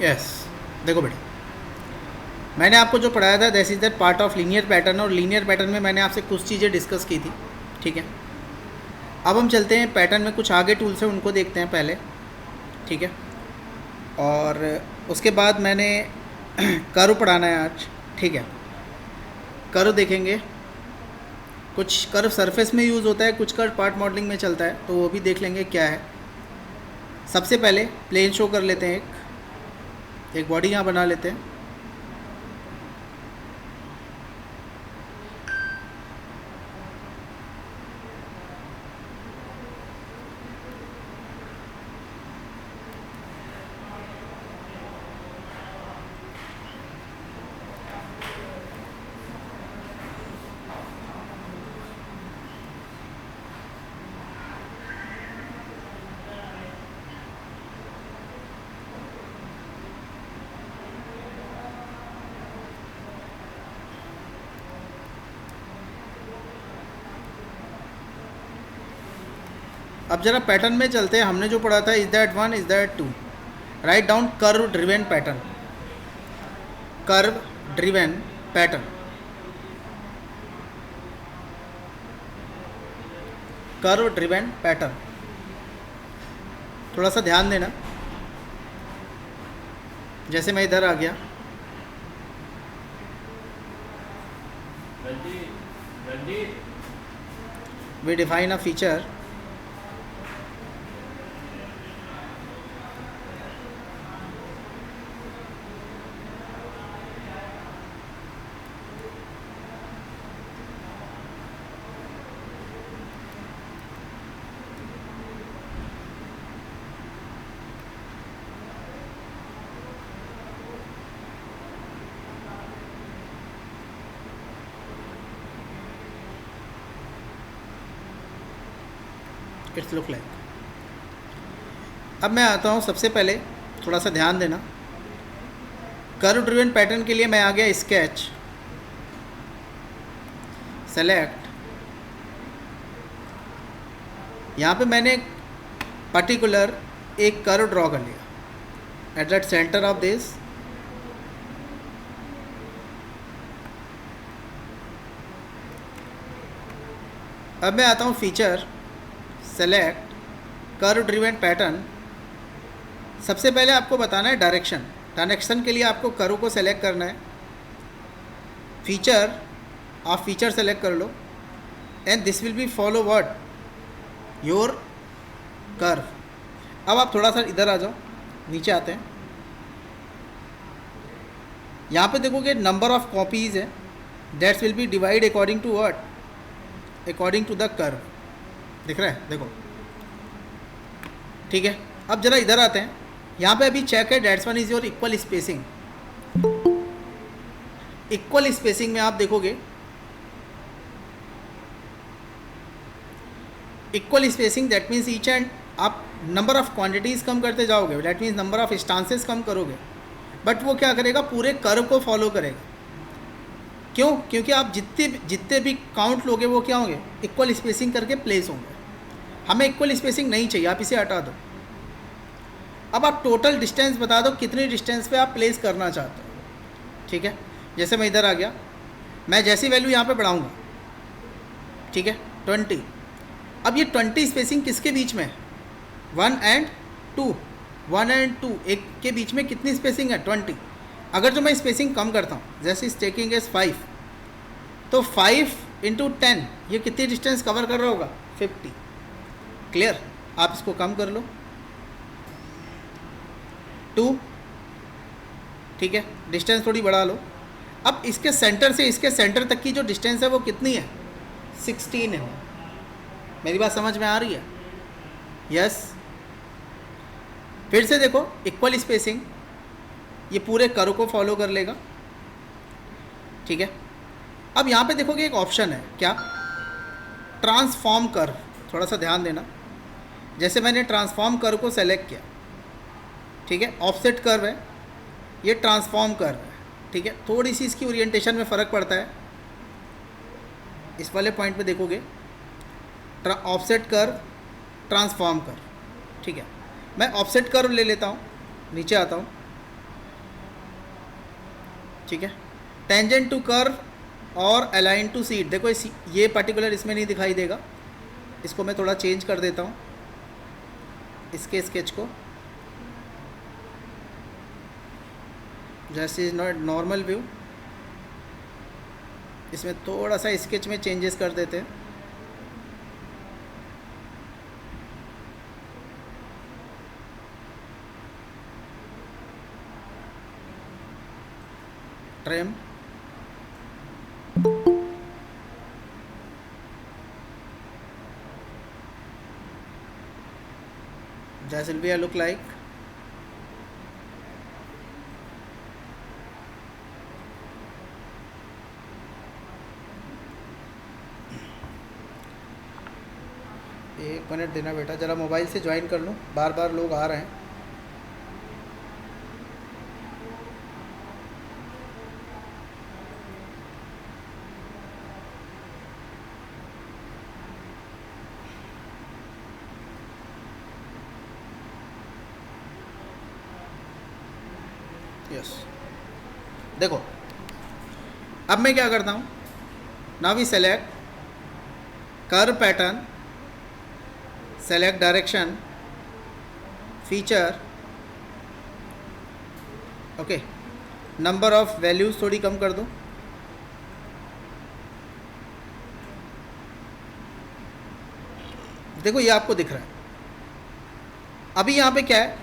Yes, देखो बेटा, मैंने आपको जो पढ़ाया था that is that part of linear pattern, और लीनियर पैटर्न में मैंने आपसे कुछ चीज़ें डिस्कस की थी, ठीक है। अब हम चलते हैं पैटर्न में कुछ आगे टूल्स हैं उनको देखते हैं पहले, ठीक है। और उसके बाद मैंने कर्व पढ़ाना है आज, ठीक है। कर्व देखेंगे, कुछ कर्व सरफेस में यूज़ होता है, कुछ कर्व पार्ट मॉडलिंग में चलता है, तो वो भी देख लेंगे क्या है। सबसे पहले प्लेन शो कर लेते हैं, एक बॉडी यहाँ बना लेते हैं। अब जरा पैटर्न में चलते हैं। हमने जो पढ़ा था is that one, is that two, write down curve driven pattern, curve driven pattern, curve driven pattern. थोड़ा सा ध्यान देना, जैसे मैं इधर आ गया, we define a feature it's look like. अब मैं आता हूँ, सबसे पहले थोड़ा सा ध्यान देना, कर्व ड्रिवन पैटर्न के लिए मैं आ गया स्केच, सेलेक्ट, यहाँ पे मैंने पर्टिकुलर एक कर्व ड्रॉ कर लिया at that centre of this. अब मैं आता हूँ feature, select, curve driven pattern. सबसे पहले आपको बताना है डायरेक्शन। डायरेक्शन के लिए आपको कर्व को सेलेक्ट करना है, फीचर, आप फीचर सेलेक्ट कर लो, and this will be follow what, your curve. अब आप थोड़ा सा इधर आ जाओ, नीचे आते हैं, यहाँ पे देखोगे नंबर ऑफ कॉपीज़ है, that's will be divide according to what, according to the curve. दिख रहा है, देखो, ठीक है। अब जरा इधर आते हैं, यहाँ पे अभी चेक है that's one is your equal spacing. Equal spacing में आप देखोगे, equal spacing that means each and, आप नंबर ऑफ क्वांटिटीज़ कम करते जाओगे, that means number of stances कम करोगे, बट वो क्या करेगा, पूरे कर्व को फॉलो करेगा। क्यों? क्योंकि आप जितने भी काउंट लोगे वो क्या होंगे, इक्वल स्पेसिंग करके प्लेस होंगे। हमें इक्वल स्पेसिंग नहीं चाहिए, आप इसे हटा दो। अब आप टोटल डिस्टेंस बता दो कितनी डिस्टेंस पे आप प्लेस करना चाहते हो, ठीक है। जैसे मैं इधर आ गया, मैं जैसी वैल्यू यहाँ पे बढ़ाऊँगा, ठीक है, 20। अब ये 20 स्पेसिंग किसके बीच में है, 1 एंड 2, 1 एंड 2 एक के बीच में कितनी स्पेसिंग है, 20। अगर जो मैं स्पेसिंग कम करता हूँ, जैसे स्टेकिंग इज 5, तो 5 इंटू 10 ये कितनी डिस्टेंस कवर कर रहा होगा, 50। क्लियर? आप इसको कम कर लो, 2, ठीक है, डिस्टेंस थोड़ी बढ़ा लो। अब इसके सेंटर से इसके सेंटर तक की जो डिस्टेंस है वो कितनी है, 16 है। मेरी बात समझ में आ रही है? यस। फिर से देखो, इक्वल स्पेसिंग, ये पूरे कर्व को फॉलो कर लेगा, ठीक है। अब यहाँ पे देखोगे एक ऑप्शन है, क्या, ट्रांसफॉर्म कर्व। थोड़ा सा ध्यान देना, जैसे मैंने ट्रांसफॉर्म कर्व को सेलेक्ट किया, ठीक है, ऑफसेट कर्व है, ये ट्रांसफॉर्म कर्व है, ठीक है। थोड़ी सी इसकी ओरिएंटेशन में फ़र्क पड़ता है, इस वाले पॉइंट पे देखोगे, ऑफसेट कर्व, ट्रांसफॉर्म कर्व, ठीक है। मैं ऑफसेट कर्व ले लेता हूँ, नीचे आता हूँ, ठीक है। टेंजेंट टू कर्व और अलाइन टू सीट, देखो ये पर्टिकुलर इसमें नहीं दिखाई देगा, इसको मैं थोड़ा चेंज कर देता हूँ, इसके स्केच को, जैसे नॉर्मल व्यू, इसमें थोड़ा सा स्केच में चेंजेस कर देते हैं। Trim, that will be a look like, एक मिनट देना बेटा, ज़रा मोबाइल से ज्वाइन कर लूँ, बार बार लोग आ रहे हैं। यस, देखो अब मैं क्या करता हूँ, now we select curve pattern, select direction, feature, okay, number of values थोड़ी कम कर दो, देखो ये आपको दिख रहा है। अभी यहाँ पे क्या है,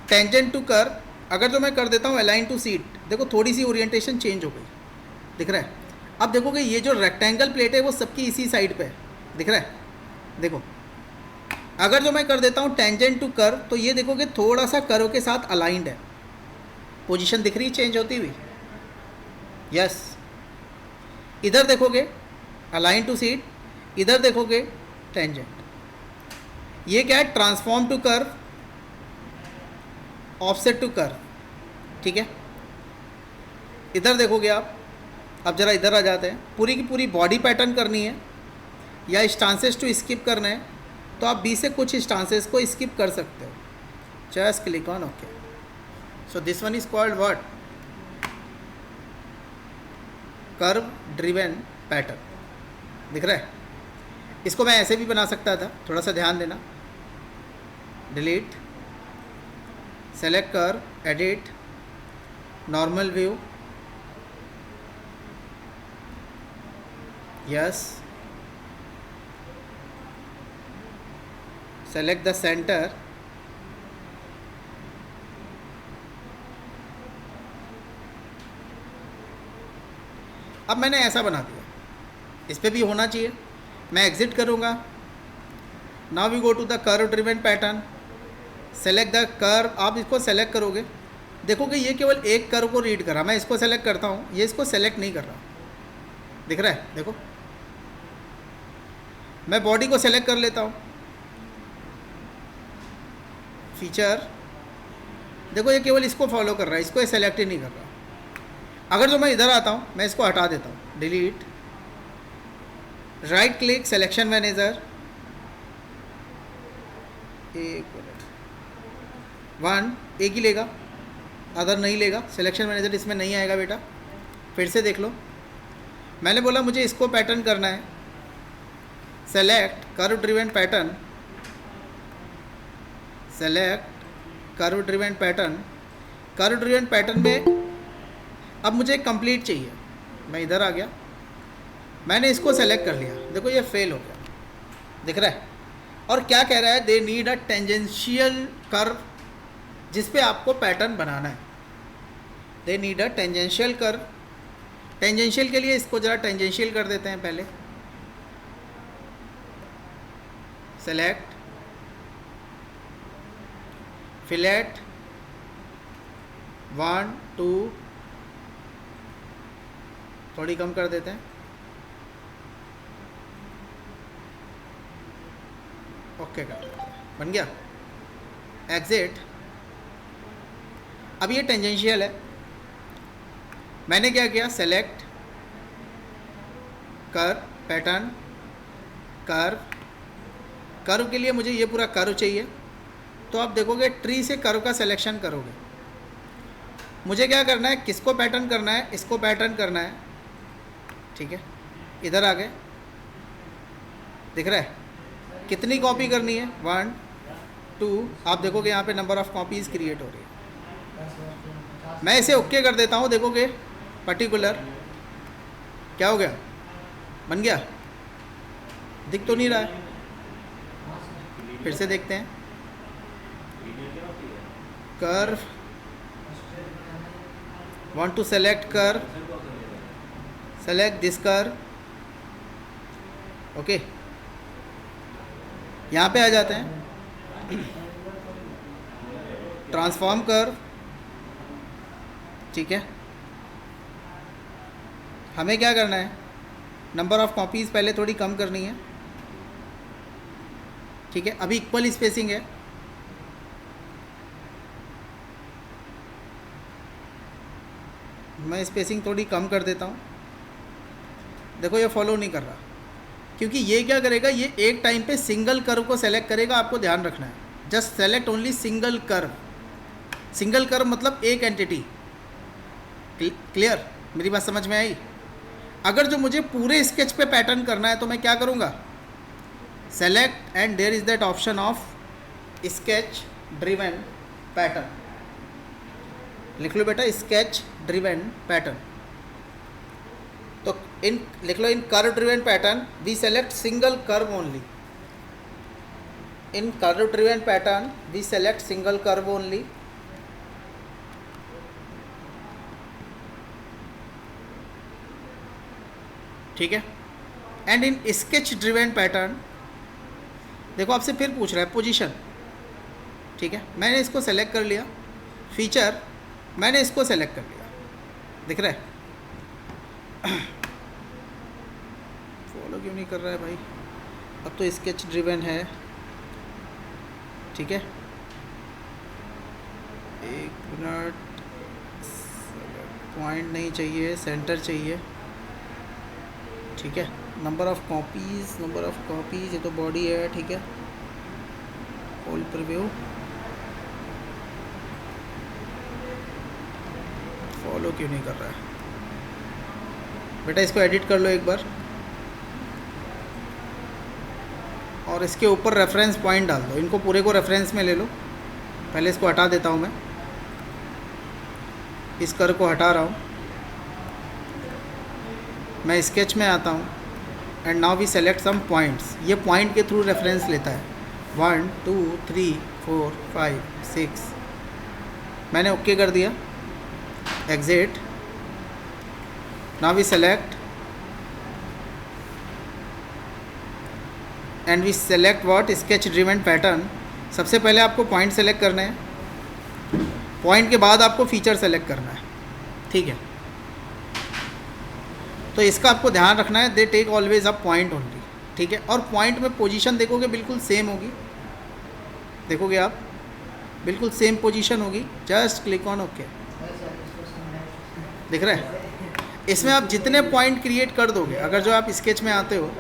टेंजेंट टू कर्व, अगर जो मैं कर देता हूँ अलाइन टू सीट, देखो थोड़ी सी ओरिएंटेशन चेंज हो गई, दिख रहा है। अब देखोगे ये जो रेक्टेंगल प्लेट है वो सबकी इसी साइड पे है, दिख रहा है। देखो अगर जो मैं कर देता हूँ टेंजेंट टू कर्व, तो ये देखोगे थोड़ा सा कर्व के साथ अलाइंड है, पोजीशन दिख रही है चेंज होती हुई। यस, इधर देखोगे अलाइन टू सीट, इधर देखोगे टेंजेंट। ये क्या है, transform to curve, offset to curve, ठीक है। इधर देखोगे आप, अब ज़रा इधर आ जाते हैं, पूरी की पूरी बॉडी पैटर्न करनी है या स्टांसेस टू स्किप करना है, तो आप बी से कुछ स्टांसेस को स्किप कर सकते हो। Just click on okay. So this one is called what, curve driven pattern, दिख रहा है। इसको मैं ऐसे भी बना सकता था, थोड़ा सा ध्यान देना, delete, select curve, edit, normal view, yes, select the centre, अब मैंने ऐसा बना दिया, इस पे भी होना चाहिए। मैं एग्जिट करूँगा, now we go to the curve driven pattern, select the curve, आप इसको सेलेक्ट करोगे, देखोगे ये केवल एक कर्व को रीड कर रहा, मैं इसको सेलेक्ट करता हूँ, ये इसको सेलेक्ट नहीं कर रहा, दिख रहा है। देखो मैं बॉडी को सेलेक्ट कर लेता हूँ, फीचर, देखो ये केवल इसको फॉलो कर रहा है, इसको ये सेलेक्ट ही नहीं कर रहा। अगर जो मैं इधर आता हूँ, मैं इसको हटा देता हूँ, delete, right click, selection manager, एक मिनट, वन एक ही लेगा, अदर नहीं लेगा, सिलेक्शन मैनेजर इसमें नहीं आएगा बेटा। फिर से देख लो, मैंने बोला मुझे इसको पैटर्न करना है, select curve driven pattern, select curve driven pattern, curve driven pattern में अब मुझे कंप्लीट चाहिए, मैं इधर आ गया, मैंने इसको सेलेक्ट कर लिया, देखो ये फेल हो गया, दिख रहा है। और क्या कह रहा है, they need a tangential curve, जिस पे आपको पैटर्न बनाना है, they need a tangential curve. Tangential के लिए इसको ज़रा टेंजेंशियल कर देते हैं पहले, सेलेक्ट, फिलेट, 1 2, थोड़ी कम कर देते हैं, ओके कर देते हैं, बन गया, एग्जिट। अब ये टेंजेंशियल है, मैंने क्या किया, select curve pattern, curve, curve के लिए मुझे ये पूरा कर्व चाहिए, तो आप देखोगे ट्री से कर्व का सिलेक्शन करोगे, मुझे क्या करना है, किसको पैटर्न करना है, इसको पैटर्न करना है, ठीक है। इधर आ गए, दिख रहा है कितनी कॉपी करनी है, 1 2, आप देखोगे यहाँ पे नंबर ऑफ़ कॉपीज़ क्रिएट हो रही है। मैं इसे ओके कर देता हूँ, देखोगे पर्टिकुलर क्या हो गया, बन गया, दिख तो नहीं रहा है, फिर से देखते हैं। Curve, want to select curve, select this curve, okay. यहाँ पे आ जाते हैं, ट्रांसफॉर्म कर्व, ठीक है। हमें क्या करना है, नंबर ऑफ़ कॉपीज़ पहले थोड़ी कम करनी है, ठीक है। अभी इक्वल स्पेसिंग है, मैं स्पेसिंग थोड़ी कम कर देता हूँ। देखो ये फॉलो नहीं कर रहा, क्योंकि ये क्या करेगा, ये एक टाइम पे सिंगल कर्व को सेलेक्ट करेगा, आपको ध्यान रखना है। Just select only single curve, single curve मतलब एक एंटिटी। क्लियर, मेरी बात समझ में आई? अगर जो मुझे पूरे स्केच पे पैटर्न करना है तो मैं क्या करूँगा, select and there is that option of sketch driven pattern, लिख लो बेटा स्केच ड्रिवन पैटर्न। तो इन लिख लो, in curve driven pattern we select single curve only, in curve driven pattern we select single curve only, ठीक है। And in sketch driven pattern, देखो आपसे फिर पूछ रहा है पोजीशन, ठीक है। मैंने इसको सेलेक्ट कर लिया, फीचर मैंने इसको सेलेक्ट कर लिया, दिख रहा है? फॉलो क्यों नहीं कर रहा है भाई? अब तो स्केच ड्रिवन है, ठीक है। एक मिनट, पॉइंट नहीं चाहिए, सेंटर चाहिए, ठीक है। Number of copies, number of copies, ये तो बॉडी है, ठीक है। फुल प्रीव्यू, फॉलो क्यों नहीं कर रहा है बेटा? इसको एडिट कर लो एक बार, और इसके ऊपर रेफरेंस पॉइंट डाल दो, इनको पूरे को रेफरेंस में ले लो। पहले इसको हटा देता हूँ मैं, इस कर्व को हटा रहा हूँ, मैं स्केच में आता हूँ, and now we select some points. ये पॉइंट के थ्रू रेफरेंस लेता है, 1 2 3 4 5 6, मैंने ओके कर दिया, exit. Now we select and we select what, sketch driven pattern. सबसे पहले आपको पॉइंट सेलेक्ट करने हैं, पॉइंट के बाद आपको फीचर सेलेक्ट करना है, ठीक है। तो इसका आपको ध्यान रखना है, they take always a point only, ठीक है। और पॉइंट में पोजीशन देखोगे बिल्कुल सेम होगी, देखोगे आप बिल्कुल सेम पोजीशन होगी, जस्ट क्लिक ऑन ओके, दिख रहा है? इसमें आप जितने पॉइंट क्रिएट कर दोगे, अगर जो आप स्केच में आते हो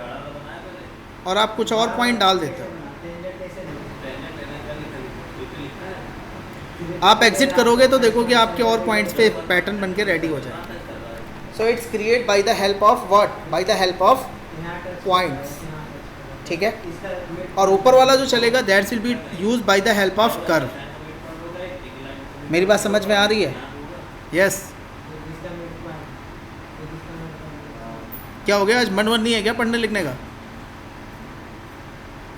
और आप कुछ और पॉइंट डाल देते हो, आप एग्जिट करोगे तो देखोगे आपके और पॉइंट्स पे पैटर्न बन के रेडी हो जाए। So it's create bye the help of what, bye the help of points, ठीक है। और ऊपर वाला जो चलेगा that's will B use by the help of curve. मेरी बात समझ में आ रही है? यस। क्या हो गया, आज मन वन नहीं है क्या पढ़ने लिखने का?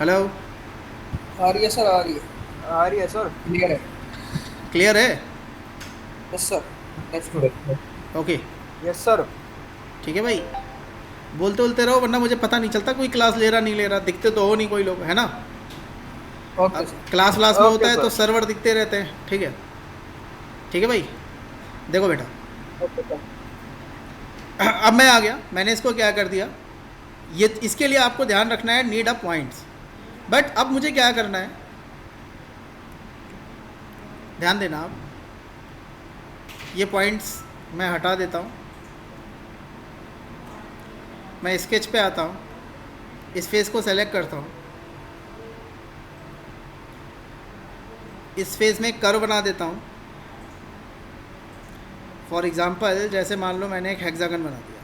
हेलो, आ रही है सर, आ रही है, आ रही है सर, क्लियर है। क्लियर है? Yes sir, let's go. Okay, yes sir. ठीक है भाई, बोलते बोलते रहो, वरना मुझे पता नहीं चलता कोई क्लास ले रहा नहीं ले रहा, दिखते तो हो नहीं कोई लोग, है ना? ओके अब सर। क्लास व्लास में ओके होता है सर। तो सर्वर दिखते रहते हैं, ठीक है। ठीक है भाई, देखो बेटा, ओके सर। अब मैं आ गया, मैंने इसको क्या कर दिया, ये इसके लिए आपको ध्यान रखना है, नीड अ पॉइंट्स। बट अब मुझे क्या करना है, ध्यान देना आप, ये पॉइंट्स मैं हटा देता हूँ, मैं स्केच पे आता हूँ, इस फेस को सेलेक्ट करता हूँ, इस फेस में कर्व बना देता हूँ, फॉर एग्ज़ाम्पल जैसे मान लो मैंने एक हेक्सागन बना दिया,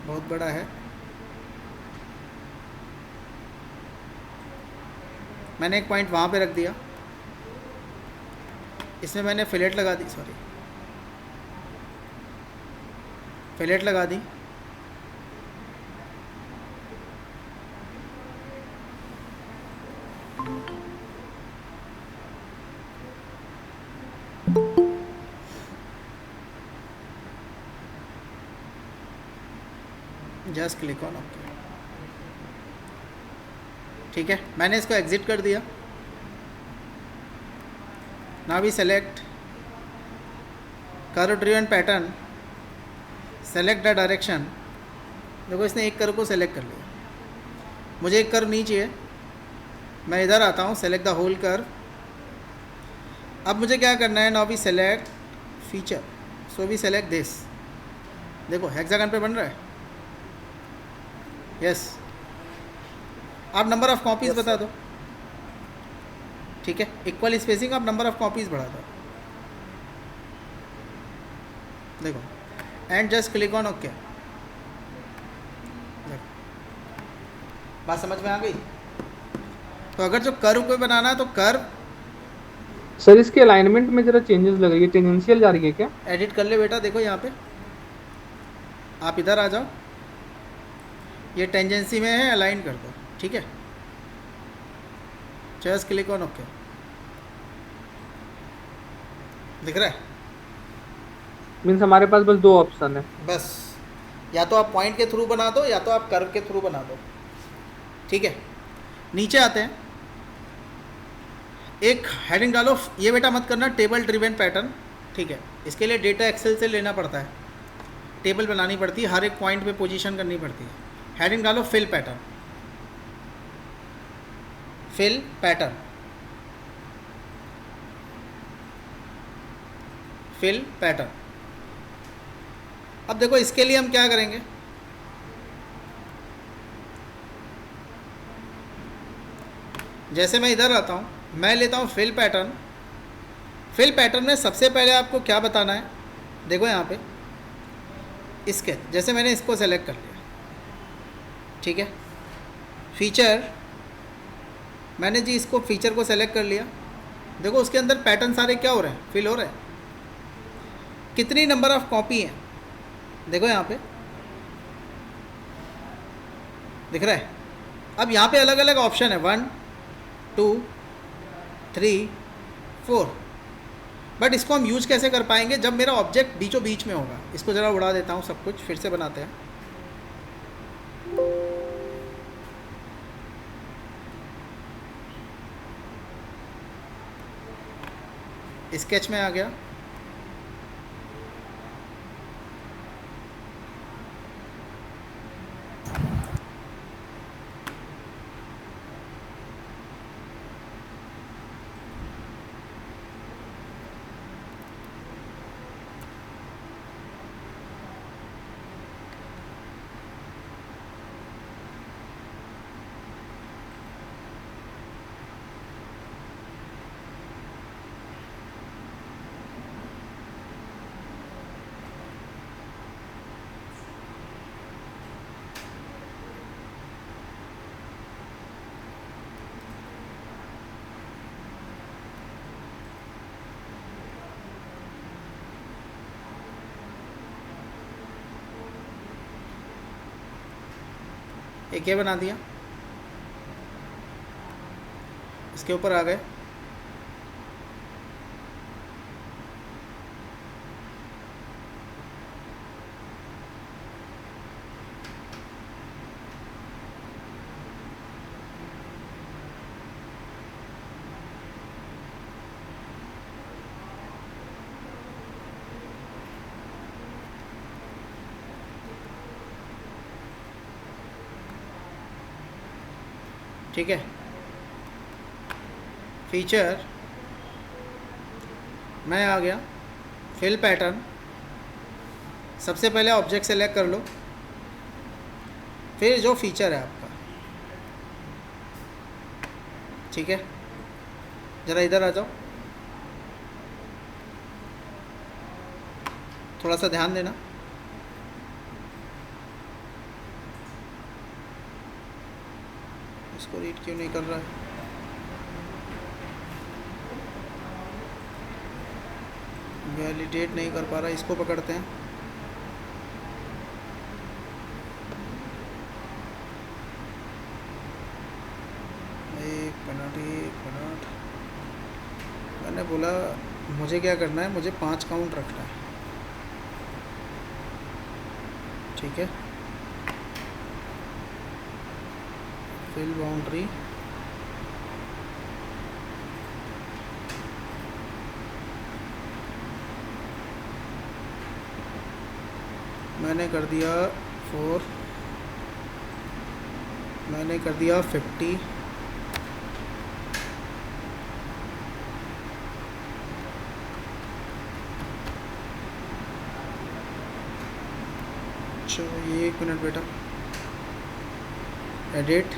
बहुत बड़ा है, मैंने एक पॉइंट वहाँ पे रख दिया, इसमें मैंने फिलेट लगा दी, सॉरी फिलेट लगा दी, जस्ट क्लिक ऑन ओके। ठीक है, मैंने इसको एग्जिट कर दिया। Now we select curve driven pattern, select the direction. देखो इसने एक कर्व को सेलेक्ट कर लिया, मुझे एक कर्व नहीं चाहिए, मैं इधर आता हूँ, सेलेक्ट द होल कर्व। अब मुझे क्या करना है, now we select feature, so we select this. देखो हेक्सागन पे बन रहा है, यस। आप नंबर ऑफ़ कॉपीज़ Yes, बता sir. दो, ठीक है, इक्वल स्पेसिंग, आप नंबर ऑफ़ कॉपीज़ बढ़ा दो। देखो and just click on okay. बात समझ में आ गई? तो अगर जो कर्व को बनाना है तो कर्व सर इसके अलाइनमेंट में जरा चेंजेस लग रही है, टेंजेंशियल जा रही है क्या? एडिट कर ले बेटा। देखो यहाँ पे आप इधर आ जाओ, ये टेंजेंसी में है, अलाइन कर दो, ठीक है। जस्ट क्लिक ऑन ओके, दिख रहा है? मीन्स हमारे पास बस दो ऑप्शन है। बस या तो आप पॉइंट के थ्रू बना दो या तो आप कर्व के थ्रू बना दो, ठीक है। नीचे आते हैं, एक हेडिंग डालो, ये बेटा मत करना टेबल ड्रिवन पैटर्न, ठीक है। इसके लिए डेटा एक्सेल से लेना पड़ता है, टेबल बनानी पड़ती है, हर एक पॉइंट पे पोजीशन करनी पड़ती है। हेडिंग डालो fill pattern, fill pattern, fill pattern. अब देखो इसके लिए हम क्या करेंगे, जैसे मैं इधर आता हूँ, मैं लेता हूँ फिल पैटर्न। फिल पैटर्न में सबसे पहले आपको क्या बताना है, देखो यहाँ पे स्केच, जैसे मैंने इसको सेलेक्ट कर लिया, ठीक है। फीचर, मैंने जी इसको फीचर को सेलेक्ट कर लिया। देखो उसके अंदर पैटर्न सारे क्या हो रहे हैं, फिल हो रहे हैं। कितनी नंबर ऑफ कॉपी हैं, देखो यहाँ पे दिख रहा है। अब यहाँ पे अलग अलग ऑप्शन है, 1 2 3 4, बट इसको हम यूज कैसे कर पाएंगे जब मेरा ऑब्जेक्ट बीचों बीच में होगा। इसको ज़रा उड़ा देता हूँ, सब कुछ फिर से बनाते हैं। स्केच में आ गया, एक ये बना दिया, इसके ऊपर आ गए। ठीक है, फीचर मैं आ गया, फिल पैटर्न, सबसे पहले ऑब्जेक्ट सेलेक्ट कर लो, फिर जो फीचर है आपका, ठीक है। ज़रा इधर आ जाओ, थोड़ा सा ध्यान देना। इसको रीड क्यों नहीं कर रहा है? वैलिडेट नहीं कर पा रहा, इसको पकड़ते हैं। एक मिनट, मैंने बोला मुझे क्या करना है, मुझे 5 काउंट रखना है, ठीक है। फिल बाउंड्री, मैंने कर दिया 4, मैंने कर दिया 50, चलो ये 1 मिनट बेटा। एडिट,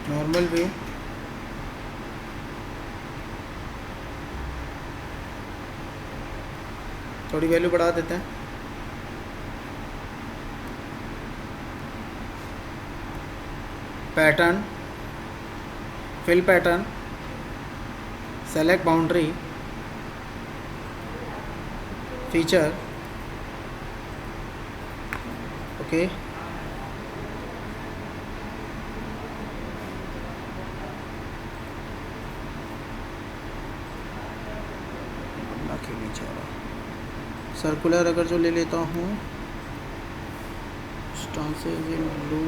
नॉर्मल व्यू, थोड़ी वैल्यू बढ़ा देते हैं। Pattern, fill pattern, select boundary, feature, okay. क्यों नहीं चाह रहा? सर्कुलर अगर जो ले लेता हूँ, स्टांसेस इन ब्लू,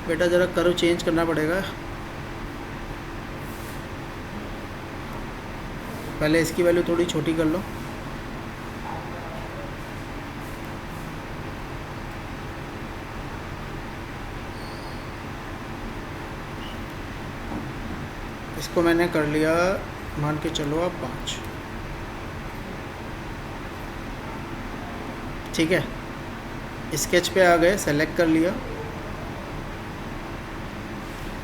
बेटा ज़रा कर्व चेंज करना पड़ेगा। पहले इसकी वैल्यू थोड़ी छोटी कर लो। इसको मैंने कर लिया, मान के चलो आप 5, ठीक है। स्केच पे आ गए, सेलेक्ट कर लिया।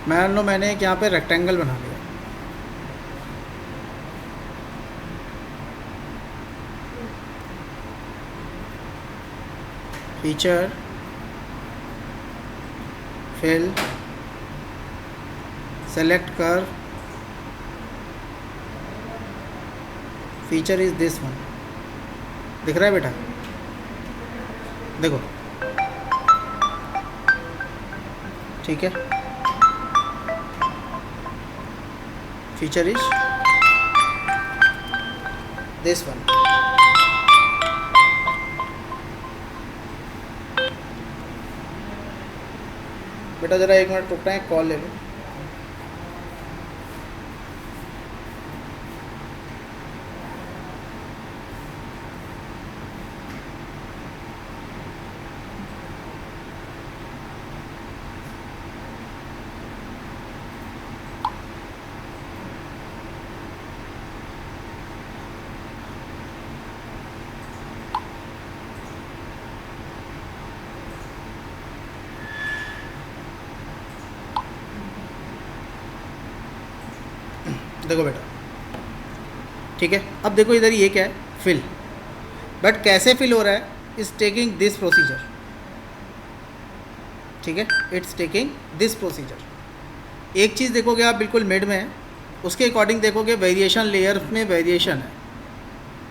मान लो मैंने एक यहाँ पे रेक्टेंगल बना लिया, फीचर, फिल, सेलेक्ट कर, फीचर इज दिस वन, दिख रहा है बेटा? देखो, ठीक है। Feature is this one. बेटा ज़रा 1 मिनट रुकना है, कॉल ले लो। देखो बेटा, ठीक है। अब देखो इधर ये क्या है, फिल, बट कैसे फिल हो रहा है? इज़ टेकिंग दिस प्रोसीजर, ठीक है। It's taking this procedure. एक चीज़ देखोगे आप बिल्कुल मिड में है, उसके अकॉर्डिंग देखोगे वेरिएशन, लेयर में वेरिएशन है,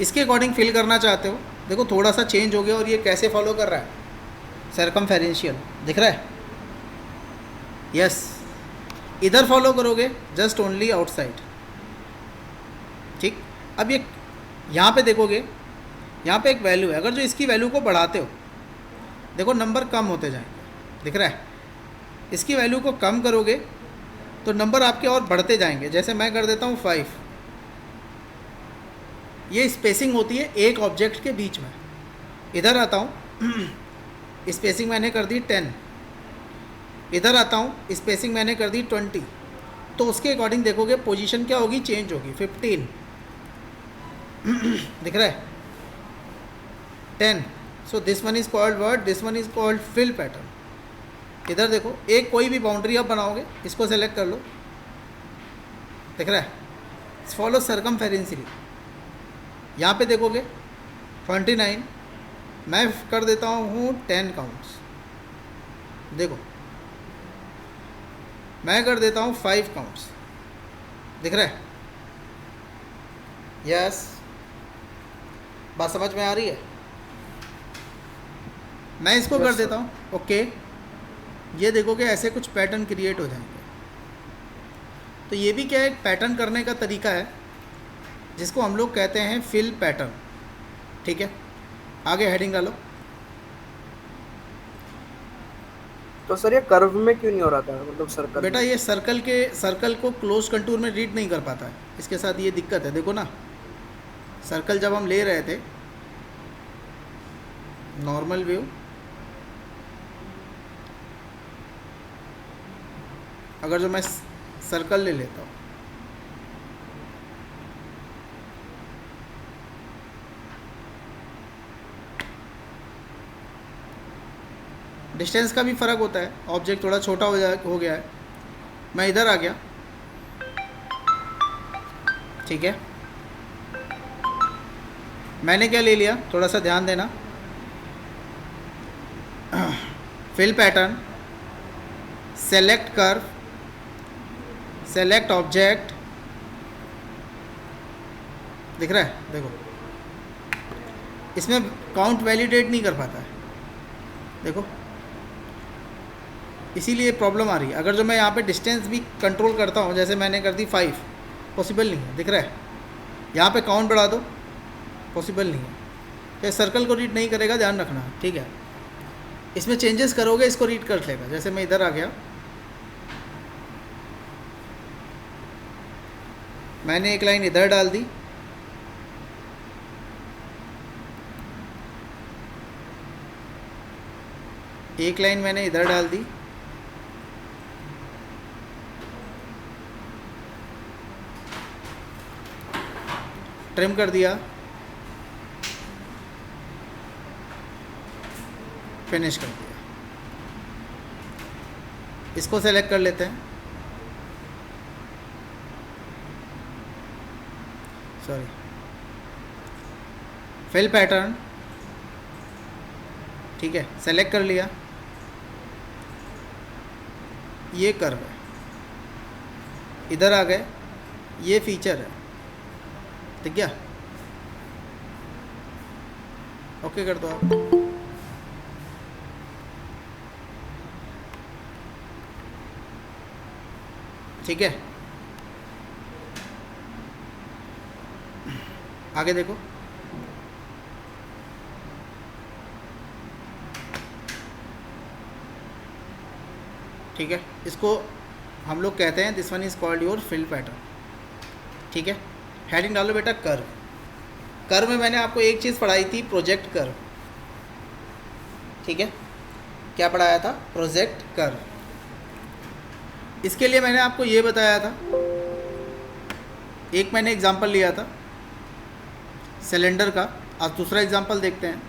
इसके अकॉर्डिंग फिल करना चाहते हो, देखो थोड़ा सा चेंज हो गया। और ये कैसे फॉलो कर रहा है? सर्कमफेरेंशियल, दिख रहा है? यस, इधर फॉलो करोगे जस्ट ओनली आउटसाइड, ठीक। अब ये यहाँ पे देखोगे, यहाँ पे एक वैल्यू है, अगर जो इसकी वैल्यू को बढ़ाते हो, देखो नंबर कम होते जाएंगे, दिख रहा है? इसकी वैल्यू को कम करोगे तो नंबर आपके और बढ़ते जाएंगे। जैसे मैं कर देता हूँ 5, ये स्पेसिंग होती है एक ऑब्जेक्ट के बीच में। इधर आता हूँ, स्पेसिंग मैंने कर दी 10, इधर आता हूँ, स्पेसिंग मैंने कर दी 20, तो उसके अकॉर्डिंग देखोगे पोजीशन क्या होगी, चेंज होगी। 15 दिख रहा है? 10, so this one is called word, this one is called fill pattern. इधर देखो, एक कोई भी बाउंड्री आप बनाओगे, इसको सेलेक्ट कर लो, दिख रहा है, फॉलो सर्कमफेरेंसली। यहाँ पे देखोगे 29, मैं कर देता हूँ 10 काउंट्स, देखो मैं कर देता हूँ 5 काउंट्स, दिख रहा है? यस, बात समझ में आ रही है? मैं इसको Yes, कर sir. देता हूँ, ओके। ये देखोगे ऐसे कुछ पैटर्न क्रिएट हो जाएंगे। तो ये भी क्या है, एक पैटर्न करने का तरीका है जिसको हम लोग कहते हैं फिल पैटर्न। ठीक है, आगे हेडिंग डालो। तो सर ये कर्व में क्यों नहीं हो रहा था, मतलब सर्कल बेटा में? ये सर्कल को क्लोज कंटूर में रीड नहीं कर पाता है, इसके साथ ये दिक्कत है। देखो ना, सर्कल जब हम ले रहे थे, नॉर्मल व्यू, अगर जो मैं सर्कल ले लेता हूँ, डिस्टेंस का भी फ़र्क होता है, ऑब्जेक्ट थोड़ा छोटा हो गया है, मैं इधर आ गया, ठीक है। मैंने क्या ले लिया, थोड़ा सा ध्यान देना, fill pattern, select curve, select object, दिख रहा है? देखो इसमें काउंट वैलिडेट नहीं कर पाता है, देखो इसीलिए प्रॉब्लम आ रही है। अगर जो मैं यहाँ पे डिस्टेंस भी कंट्रोल करता हूँ, जैसे मैंने कर दी 5, पॉसिबल नहीं है, दिख रहा है? यहाँ पे काउंट बढ़ा दो, पॉसिबल नहीं है, तो सर्कल को रीड नहीं करेगा, ध्यान रखना, ठीक है। इसमें चेंजेस करोगे इसको रीड कर लेगा। जैसे मैं इधर आ गया, मैंने एक लाइन इधर डाल दी, एक लाइन मैंने इधर डाल दी, ट्रिम कर दिया, फिनिश कर दिया। इसको सेलेक्ट कर लेते हैं, सॉरी, फिल पैटर्न, ठीक है, सेलेक्ट कर लिया, ये कर्व है, इधर आ गए, ये फीचर है, ठीक है, ओके कर दो आप। ठीक है, आगे देखो, ठीक है, इसको हम लोग कहते हैं this one is called your fill pattern. ठीक है, हेडिंग डालो बेटा कर्व। कर्व में मैंने आपको एक चीज़ पढ़ाई थी, प्रोजेक्ट कर्व। ठीक है, क्या पढ़ाया था? Project curve. इसके लिए मैंने आपको ये बताया था, एक मैंने एग्जांपल लिया था सिलेंडर का, आज दूसरा एग्जांपल देखते हैं।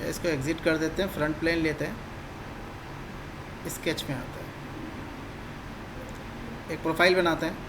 इसको एग्जिट कर देते हैं, फ्रंट प्लेन लेते हैं, स्केच में आता है, एक प्रोफाइल बनाते हैं।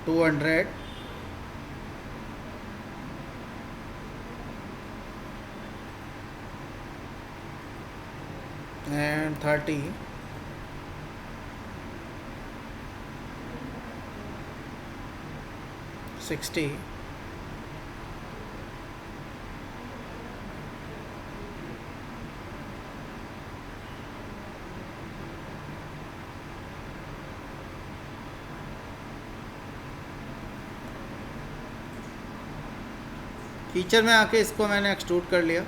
टू 200 and 30 60 100 फीचर में आके इसको मैंने एक्सट्रूड कर लिया।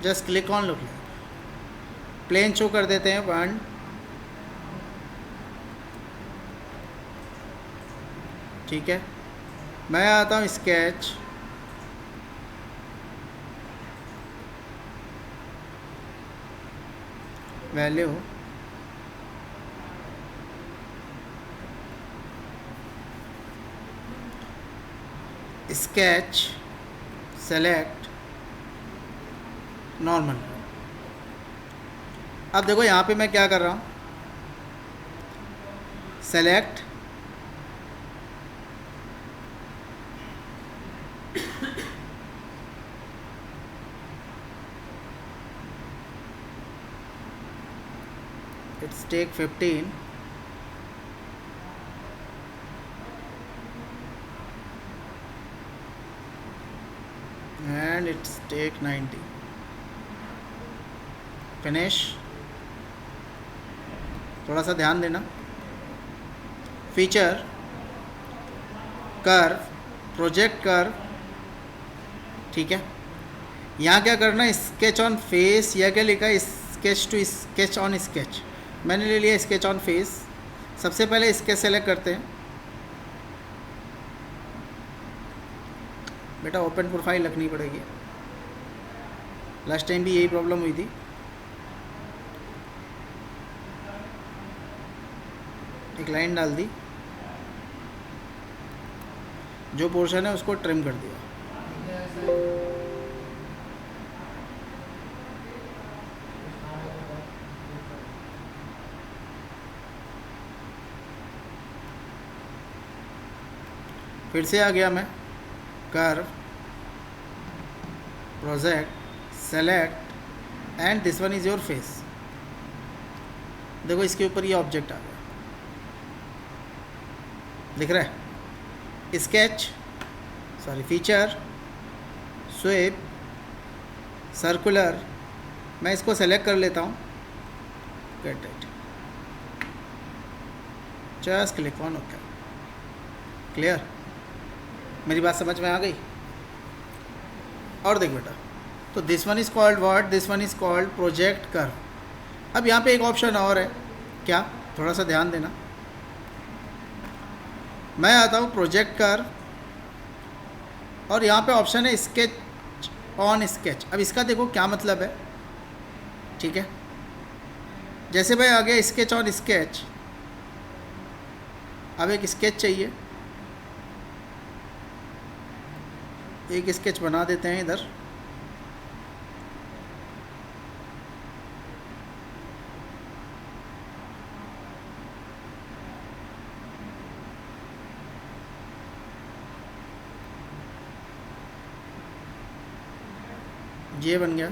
Just click on look, plane show कर देते हैं 1, ठीक है। मैं आता हूँ sketch, value sketch, select, normal. अब देखो यहाँ पे मैं क्या कर रहा हूँ, select, it's take 15, and it's take 90, finish। थोड़ा सा ध्यान देना, फीचर, कर्व, प्रोजेक्ट कर्व, ठीक है। यहाँ क्या करना है, स्केच ऑन फेस, या क्या लिखा है, sketch to sketch on sketch. मैंने ले लिया स्केच ऑन फेस। सबसे पहले स्केच सेलेक्ट करते हैं, बेटा ओपन प्रोफाइल रखनी पड़ेगी, लास्ट टाइम भी यही प्रॉब्लम हुई थी। एक लाइन डाल दी, जो पोर्शन है उसको ट्रिम कर दिया। फिर से आ गया मैं, curve, project, select, and this one is your face. देखो इसके ऊपर ये ऑब्जेक्ट आ गया, दिख रहा है, sketch, sorry feature, sweep, circular. मैं इसको सेलेक्ट कर लेता हूँ, get it, just click on okay. Clear, मेरी बात समझ में आ गई। और देख बेटा, तो this one is called what, this one is called project curve. अब यहाँ पे एक ऑप्शन और है, क्या, थोड़ा सा ध्यान देना। मैं आता हूँ प्रोजेक्ट कर्व, और यहाँ पे ऑप्शन है स्केच ऑन स्केच। अब इसका देखो क्या मतलब है, ठीक है। जैसे भाई आ गया स्केच ऑन स्केच, अब एक स्केच चाहिए, एक स्केच बना देते हैं इधर। ये बन गया।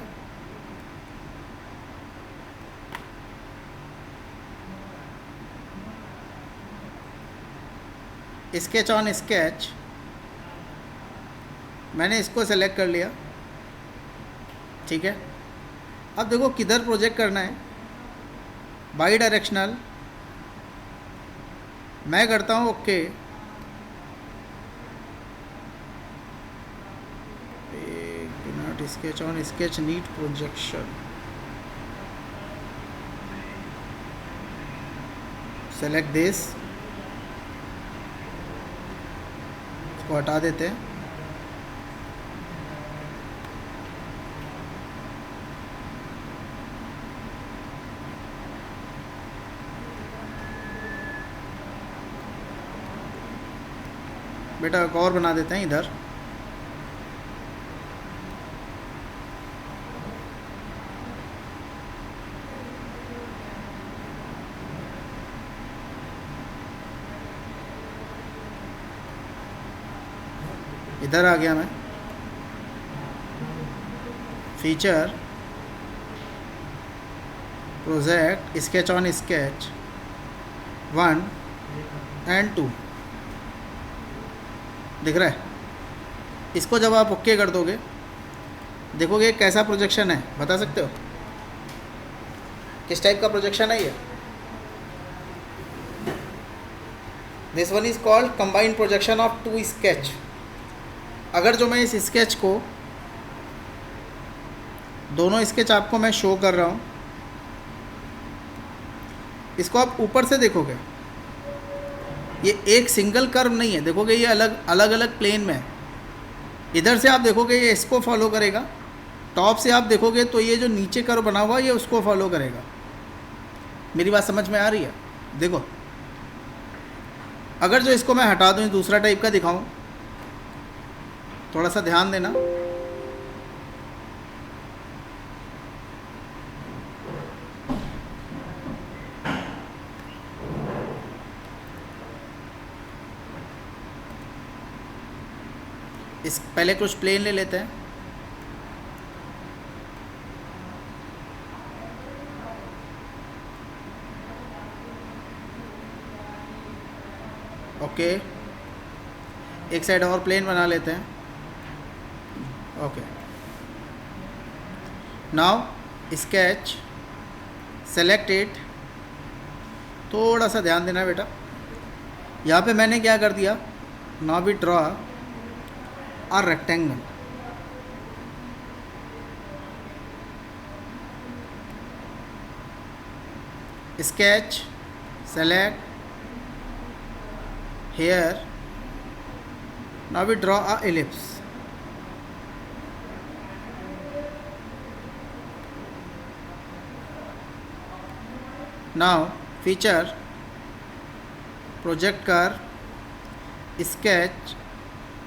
स्केच ऑन स्केच, मैंने इसको सेलेक्ट कर लिया, ठीक है। अब देखो किधर प्रोजेक्ट करना है, बाई डायरेक्शनल। मैं करता हूँ okay. Sketch on sketch need projection, select this, इसको हटा देते हैं। बेटा एक और बना देते हैं इधर। इधर आ गया मैं, feature, project, sketch on sketch 1 and 2, दिख रहा है। इसको जब आप ओके कर दोगे, देखोगे कैसा प्रोजेक्शन है, बता सकते हो। किस टाइप का प्रोजेक्शन है ये? This one is called combined projection of two sketch. अगर जो मैं इस स्केच को, दोनों स्केच आपको मैं शो कर रहा हूँ, इसको आप ऊपर से देखोगे, ये एक सिंगल कर्व नहीं है, देखोगे ये अलग अलग अलग प्लेन में है। इधर से आप देखोगे ये इसको फॉलो करेगा, टॉप से आप देखोगे तो ये जो नीचे कर्व बना हुआ है ये उसको फॉलो करेगा। मेरी बात समझ में आ रही है? देखो, अगर जो इसको मैं हटा दूँ, दूसरा टाइप का दिखाऊं, थोड़ा सा ध्यान देना। इस पहले कुछ प्लेन ले लेते हैं। ओके, एक साइड और प्लेन बना लेते हैं। Okay, now sketch select it. थोड़ा सा ध्यान देना बेटा, यहाँ पे मैंने क्या कर दिया, now we draw a rectangle। Sketch, select, here, now we draw a ellipse। Now feature, project curve, sketch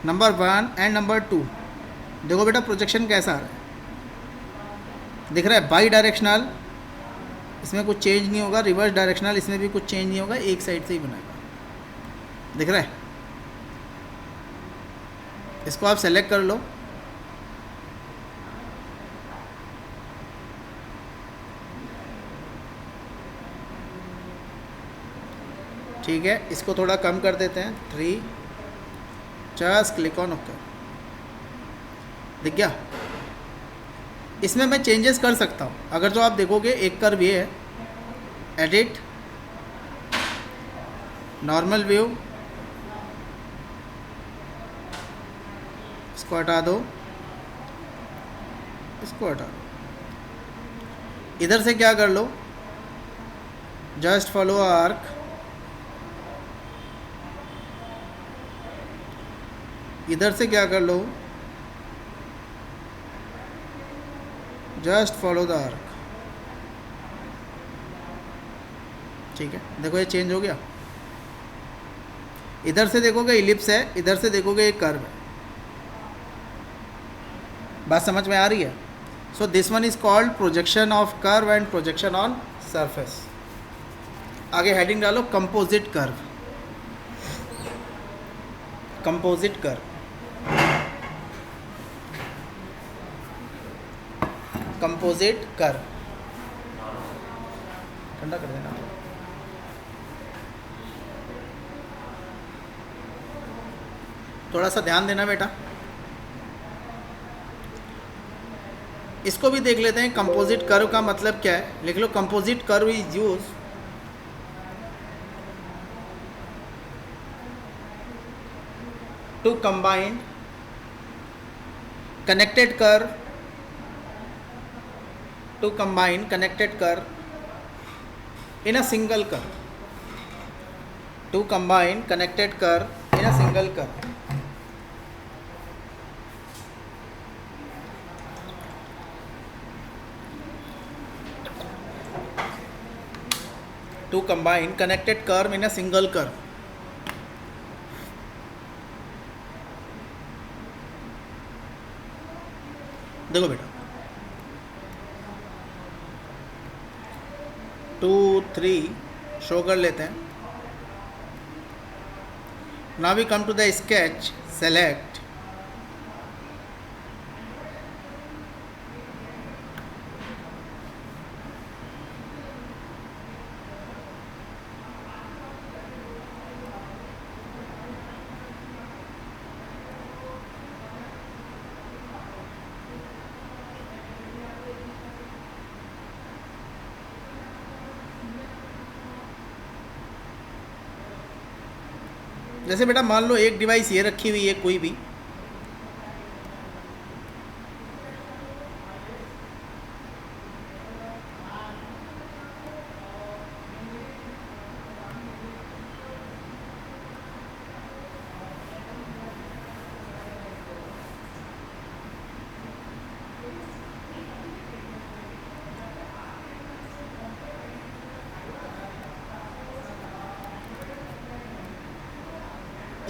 number 1 and number 2। देखो बेटा प्रोजेक्शन कैसा आ रहा है, दिख रहा है? बाई डायरेक्शनल, इसमें कुछ चेंज नहीं होगा। रिवर्स डायरेक्शनल, इसमें भी कुछ चेंज नहीं होगा, एक साइड से ही बनेगा। दिख रहा है? इसको आप सेलेक्ट कर लो। ठीक है, इसको थोड़ा कम कर देते हैं, 3। Just click on okay. दिख गया? इसमें मैं चेंजेस कर सकता हूँ। अगर जो आप देखोगे, एक कर्व ये है, एडिट, नॉर्मल व्यू, इसको हटा दो, इसको हटा दो। इधर से क्या कर लो, जस्ट फॉलो आर्क, इधर से क्या कर लो, जस्ट फॉलो द आर्क। ठीक है, देखो ये चेंज हो गया। इधर से देखोगे इलिप्स है, इधर से देखोगे एक कर्व है। बात समझ में आ रही है? सो this one is called projection of curve and projection on surface. आगे हेडिंग डालो, composite curve. Composite curve, composite curve. ठंडा कर देना। थोड़ा सा ध्यान देना बेटा, इसको भी देख लेते हैं। कंपोजिट कर्व का मतलब क्या है, लिख लो। Composite curve is use to combine connected curve, to combine connected curve in a single curve, to combine connected curve in a single curve। To combine connected curve in a single curve। देखो बेटा, 2 3 show कर लेते हैं। Now we come to the sketch, select, जैसे बेटा मान लो एक device ये रखी हुई है कोई भी,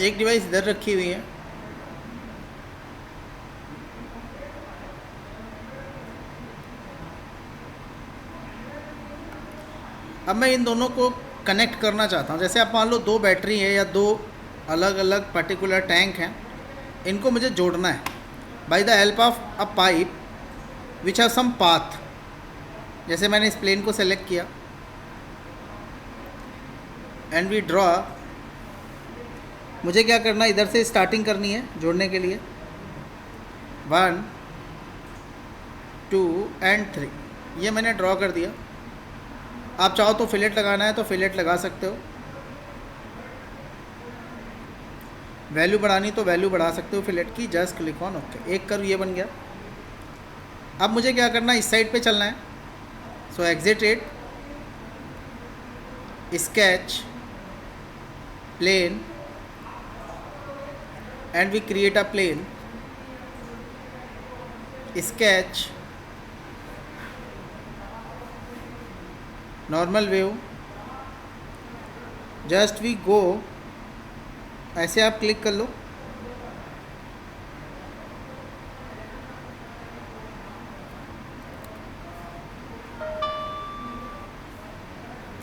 एक डिवाइस इधर रखी हुई है, अब मैं इन दोनों को कनेक्ट करना चाहता हूँ। जैसे आप मान लो दो बैटरी है या दो अलग अलग पर्टिकुलर टैंक हैं, इनको मुझे जोड़ना है by the help of a pipe which have some path. जैसे मैंने इस प्लेन को सेलेक्ट किया एंड वी ड्रॉ, मुझे क्या करना है, इधर से स्टार्टिंग करनी है जोड़ने के लिए, 1 2 एंड 3, ये मैंने ड्रॉ कर दिया। आप चाहो तो फिलेट लगाना है तो फिलेट लगा सकते हो, वैल्यू बढ़ानी तो वैल्यू बढ़ा सकते हो फिलेट की, जस्ट क्लिक ऑन ओके। एक कर्व ये बन गया। अब मुझे क्या करना है, इस साइड पे चलना है, so exit it, sketch plane and we create a plane, sketch normal view, just we go, ऐसे आप क्लिक कर लो,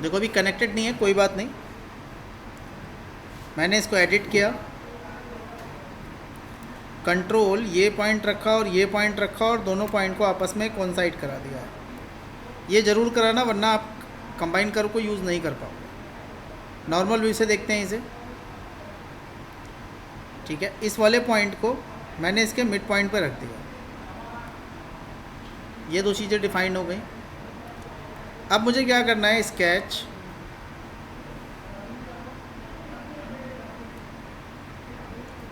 देखो अभी कनेक्टेड नहीं है, कोई बात नहीं, मैंने इसको एडिट किया, कंट्रोल ये पॉइंट रखा और ये पॉइंट रखा और दोनों पॉइंट को आपस में कोइंसाइड करा दिया है। ये ज़रूर कराना, वरना आप कंबाइन कर को यूज़ नहीं कर पाओगे। नॉर्मल व्यू से देखते हैं इसे, ठीक है। इस वाले पॉइंट को मैंने इसके मिड पॉइंट पर रख दिया, ये दो चीज़ें डिफाइन हो गई। अब मुझे क्या करना है, स्केच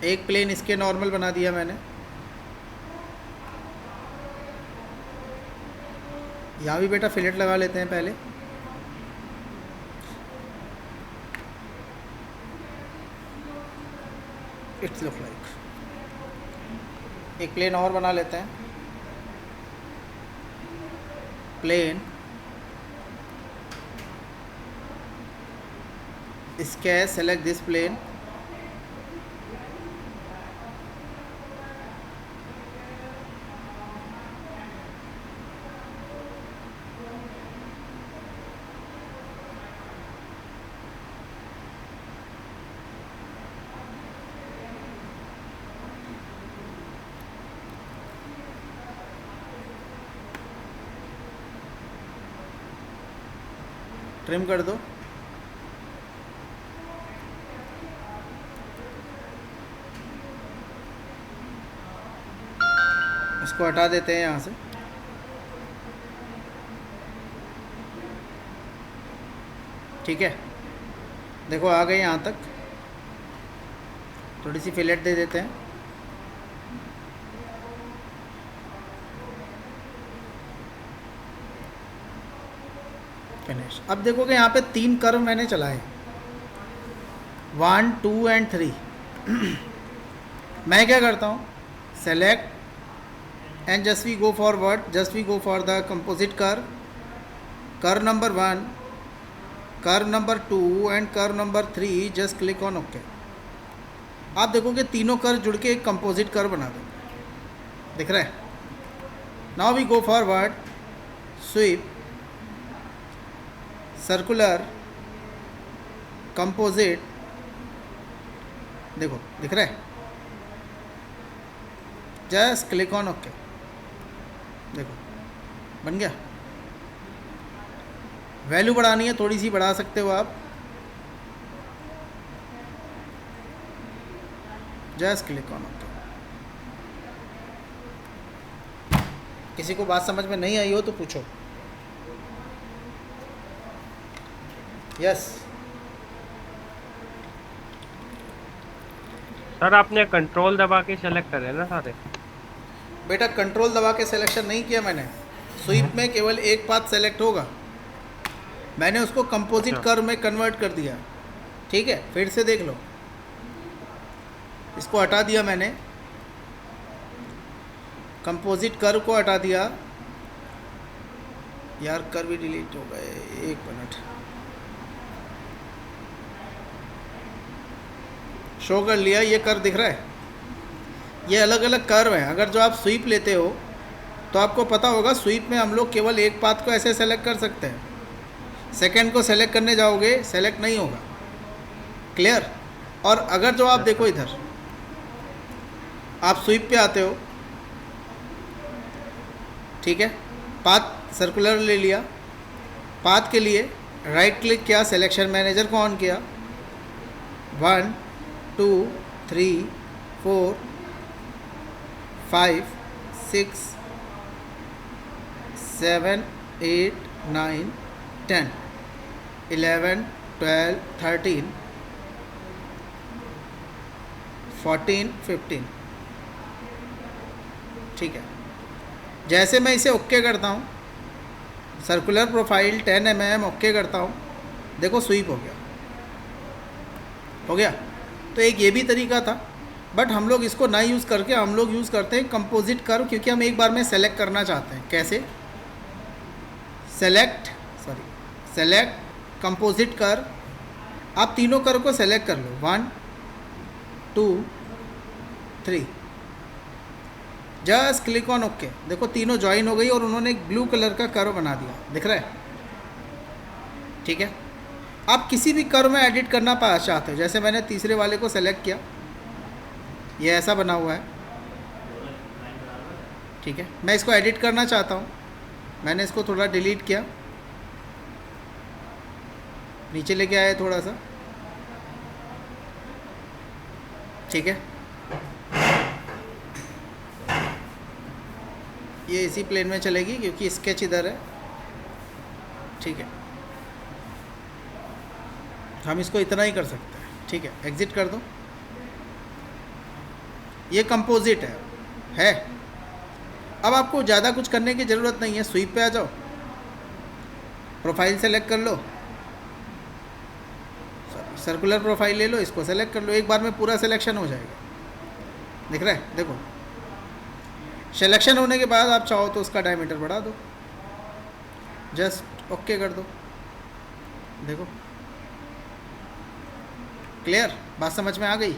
एक प्लेन इसके नॉर्मल बना दिया मैंने, यहाँ भी बेटा फिलेट लगा लेते हैं पहले, इट्स लुक लाइक, एक प्लेन और बना लेते हैं, plane sketch select this plane, trim कर दो, इसको हटा देते हैं यहाँ से, ठीक है। देखो आ गए यहाँ तक, थोड़ी सी फिलेट दे देते हैं, फिनिश। अब देखोगे यहाँ पे 3 कर्व मैंने चलाए, 1 2 एंड 3। मैं क्या करता हूँ, select and just we go forward, just we go for the composite curve, curve number 1, curve number 2 and curve number 3, just click on okay. आप देखोगे तीनों कर्व जुड़ के एक कंपोजिट कर्व बना दो, दिख रहा है। Now we go forward, sweep, circular, composite, देखो दिख रहा है, जस्ट क्लिक ऑन ओके, देखो बन गया। वैल्यू बढ़ानी है थोड़ी सी बढ़ा सकते हो आप, जस्ट क्लिक ऑन ओके। किसी को बात समझ में नहीं आई हो तो पूछो। यस सर आपने कंट्रोल दबा के सेलेक्ट करे ना सारे? बेटा कंट्रोल दबा के सिलेक्शन नहीं किया मैंने, स्वीप में केवल एक पाथ सेलेक्ट होगा, मैंने उसको कंपोजिट अच्छा। कर्व में कन्वर्ट कर दिया। ठीक है, फिर से देख लो, इसको हटा दिया मैंने, कंपोजिट कर्व को हटा दिया। यार कर्व भी डिलीट हो गए, एक मिनट, शो कर लिया, ये कर्व दिख रहा है, ये अलग अलग कर्व हैं। अगर जो आप स्वीप लेते हो तो आपको पता होगा स्वीप में हम लोग केवल एक पाथ को ऐसे सेलेक्ट कर सकते हैं, सेकंड को सेलेक्ट करने जाओगे सेलेक्ट नहीं होगा। क्लियर? और अगर जो आप देखो इधर, आप स्वीप पे आते हो, ठीक है, पाथ सर्कुलर ले लिया, पाथ के लिए राइट क्लिक किया, सिलेक्शन मैनेजर को ऑन किया, 1 2 3 4 5 6 7 8 9 10 11 12 13 14 15। ठीक है, जैसे मैं इसे ओके करता हूँ, सर्कुलर प्रोफाइल 10 mm ओके करता हूँ, देखो स्वीप हो गया, हो गया। तो एक ये भी तरीका था, बट हम लोग इसको ना यूज़ करके हम लोग यूज़ करते हैं कंपोजिट कर्व, क्योंकि हम एक बार में सेलेक्ट करना चाहते हैं। कैसे? सेलेक्ट कंपोजिट कर्व, आप तीनों कर्व को सेलेक्ट कर लो, 1 2 3, जस्ट क्लिक ऑन ओके। देखो तीनों ज्वाइन हो गई और उन्होंने एक ब्लू कलर का कर्व बना दिया, दिख रहा है? ठीक है, आप किसी भी कर्व में एडिट करना चाहते हो, जैसे मैंने तीसरे वाले को सेलेक्ट किया, ये ऐसा बना हुआ है। ठीक है, मैं इसको एडिट करना चाहता हूँ, मैंने इसको थोड़ा डिलीट किया, नीचे लेके आया थोड़ा सा। ठीक है, ये इसी प्लेन में चलेगी क्योंकि स्केच इधर है। ठीक है, हम इसको इतना ही कर सकते हैं। ठीक है, एग्ज़िट कर दो, ये कंपोजिट है। अब आपको ज़्यादा कुछ करने की ज़रूरत नहीं है, स्वीप पे आ जाओ, प्रोफाइल सेलेक्ट कर लो, सर्कुलर प्रोफाइल ले लो, इसको सेलेक्ट कर लो, एक बार में पूरा सिलेक्शन हो जाएगा। दिख रहा है? देखो, सिलेक्शन होने के बाद आप चाहो तो उसका डायमीटर बढ़ा दो, जस्ट ओके कर दो। देखो, क्लियर? बात समझ में आ गई?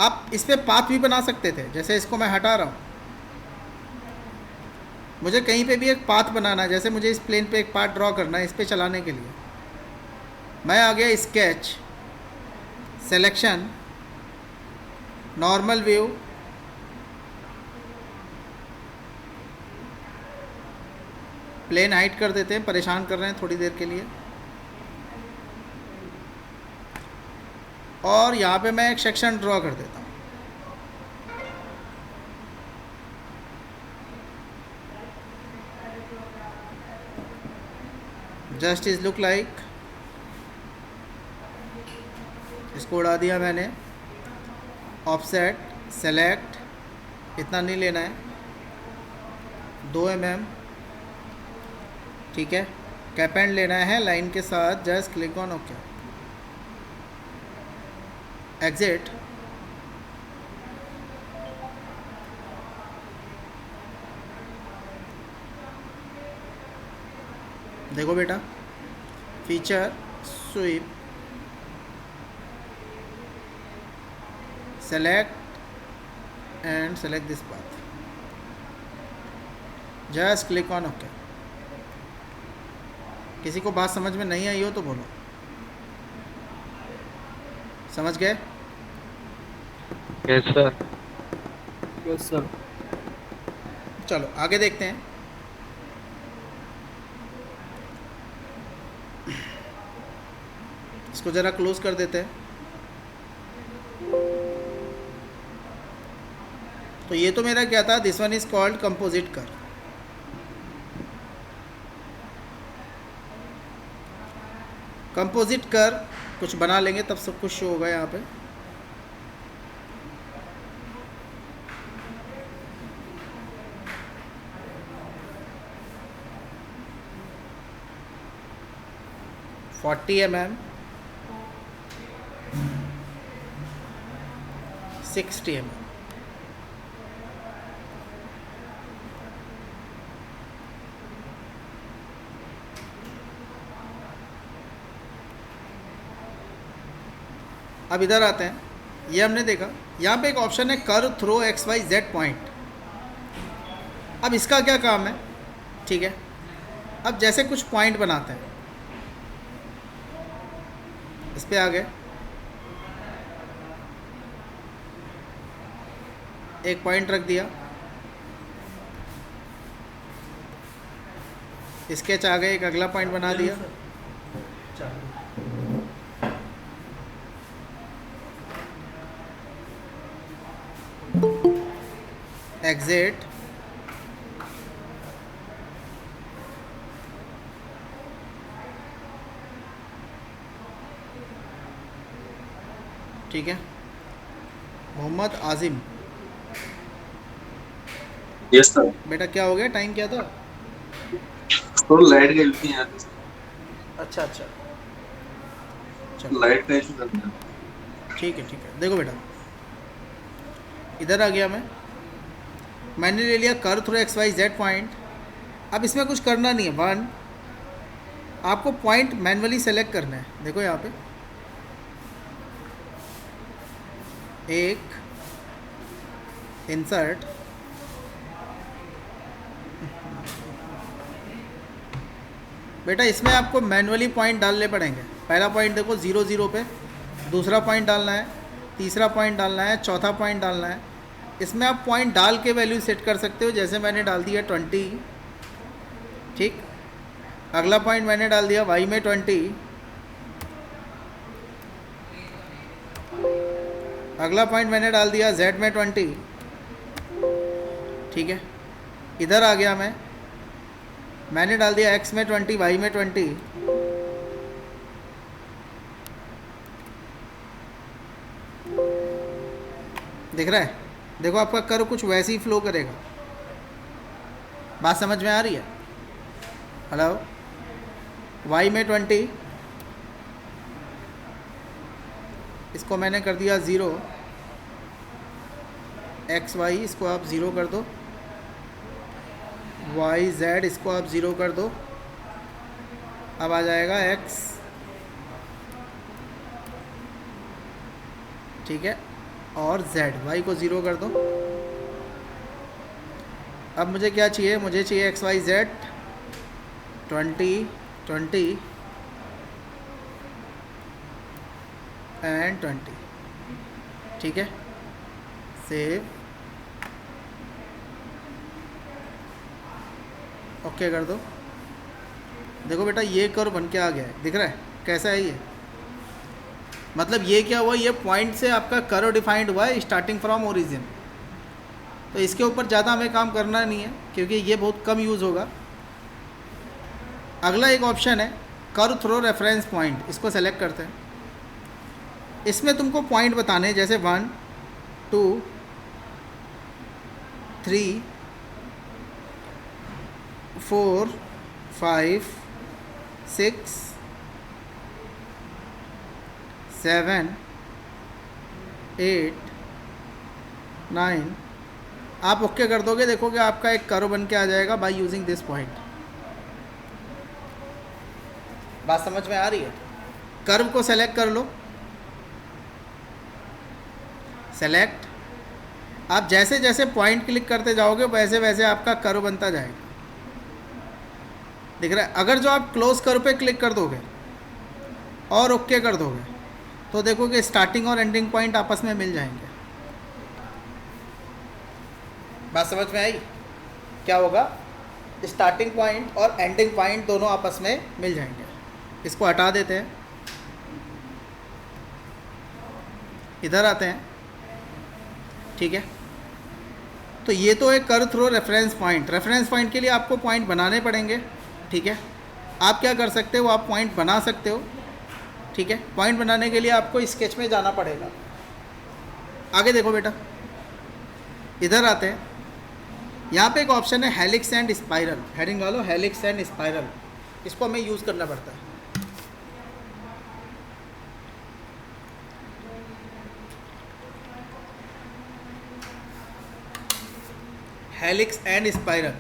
आप इस पर पाथ भी बना सकते थे, जैसे इसको मैं हटा रहा हूँ, मुझे कहीं पे भी एक पाथ बनाना है, जैसे मुझे इस प्लेन पे एक पाथ ड्रॉ करना है इस पे चलाने के लिए, मैं आ गया sketch, selection, normal view, plane height कर देते हैं, परेशान कर रहे हैं थोड़ी देर के लिए, और यहाँ पे मैं एक सेक्शन ड्रॉ कर देता हूँ। जस्ट इज लुक लाइक, इसको उड़ा दिया मैंने, ऑफसेट, सेलेक्ट, इतना नहीं लेना है, 2 mm। ठीक है, कैप एंड लेना है लाइन के साथ, just click on okay, exit. देखो बेटा, feature, sweep, select and select this path, just click on okay. किसी को बात समझ में नहीं आई हो तो बोलो, समझ गए? Yes sir. Yes sir. चलो आगे देखते हैं। इसको ज़रा क्लोज कर देते हैं। तो ये तो मेरा क्या था, this one is called composite कर। कंपोजिट कर कुछ बना लेंगे तब सब कुछ शो होगा यहाँ पे। 40 mm, 60 mm। अब इधर आते हैं, ये हमने देखा, यहाँ पे एक ऑप्शन है curve through x y z point. अब इसका क्या काम है, ठीक है। अब जैसे कुछ पॉइंट बनाते हैं, इस पे आ गए, एक पॉइंट रख दिया, स्केच आ गए, एक अगला पॉइंट बना दिया, एग्जिट, ठीक है। मोहम्मद आजिम, यस सर। बेटा क्या हो गया, टाइम क्या था? तो लाइट गई थी यार, अच्छा अच्छा, चलो लाइट का इशू चल रहा है। ठीक है। देखो बेटा, इधर आ गया मैंने ले लिया curve through x y z point. अब इसमें कुछ करना नहीं है, वन, आपको पॉइंट मैन्युअली सेलेक्ट करना है। देखो यहाँ पे एक इंसर्ट, बेटा इसमें आपको मैन्युअली पॉइंट डालने पड़ेंगे। पहला पॉइंट देखो 0 0 पे, दूसरा पॉइंट डालना है, तीसरा पॉइंट डालना है, चौथा पॉइंट डालना है। इसमें आप पॉइंट डाल के वैल्यू सेट कर सकते हो, जैसे मैंने डाल दिया 20, ठीक। अगला पॉइंट मैंने डाल दिया वाई में 20, अगला पॉइंट मैंने डाल दिया जेड में 20, ठीक है। इधर आ गया मैंने डाल दिया एक्स में 20, वाई में 20, दिख रहा है? देखो आपका कर्व कुछ वैसे ही फ्लो करेगा। बात समझ में आ रही है? हेलो, वाई में 20, इसको मैंने कर दिया 0, एक्स वाई इसको आप 0 कर दो, वाई जेड इसको आप 0 कर दो। अब आ जाएगा एक्स, ठीक है, और जेड, वाई को 0 कर दो। अब मुझे क्या चाहिए, मुझे चाहिए एक्स वाई जेड 20 20 एंड 20, ठीक है। सेव, ओके कर दो। देखो बेटा ये कर्व बन के आ गया है, दिख रहा है कैसा है ये? मतलब ये क्या हुआ, ये पॉइंट से आपका कर्व डिफाइंड हुआ है स्टार्टिंग फ्रॉम ओरिजिन। तो इसके ऊपर ज़्यादा हमें काम करना नहीं है, क्योंकि ये बहुत कम यूज़ होगा। अगला एक ऑप्शन है कर्व थ्रो रेफरेंस पॉइंट, इसको सेलेक्ट करते हैं। इसमें तुमको पॉइंट बताने, जैसे 1 2 3 4 5 6 7 8 9, आप ओके कर दोगे, देखोगे आपका एक कर्व बन के आ जाएगा बाय यूजिंग दिस पॉइंट। बात समझ में आ रही है? कर्व को सेलेक्ट कर लो, सेलेक्ट। आप जैसे जैसे पॉइंट क्लिक करते जाओगे वैसे वैसे आपका कर्व बनता जाएगा, दिख रहा है? अगर जो आप क्लोज कर्व पे क्लिक कर दोगे और ओके कर दोगे तो देखोगे स्टार्टिंग और एंडिंग पॉइंट आपस में मिल जाएंगे। बात समझ में आई? क्या होगा, स्टार्टिंग पॉइंट और एंडिंग पॉइंट दोनों आपस में मिल जाएंगे। इसको हटा देते हैं, इधर आते हैं, ठीक है। तो ये तो एक curve through reference point. Reference point के लिए आपको पॉइंट बनाने पड़ेंगे, ठीक है। आप क्या कर सकते हो, आप पॉइंट बना सकते हो, ठीक है। पॉइंट बनाने के लिए आपको स्केच में जाना पड़ेगा। आगे देखो बेटा, इधर आते हैं, यहाँ पे एक ऑप्शन है हेलिक्स एंड स्पाइरल। हेडिंग वालों हेलिक्स एंड स्पाइरल, इसको हमें यूज़ करना पड़ता है। Helix and spiral.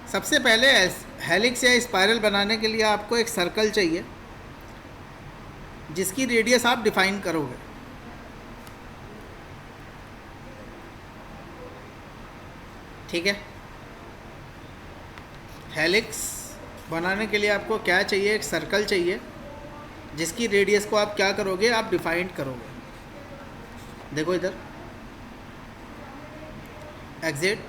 सबसे पहले हेलिक्स या स्पाइरल बनाने के लिए आपको एक सर्कल चाहिए जिसकी रेडियस आप डिफाइन करोगे। ठीक है, हेलिक्स बनाने के लिए आपको क्या चाहिए, एक सर्कल चाहिए जिसकी रेडियस को आप क्या करोगे, आप डिफाइन करोगे। देखो इधर एग्जिट।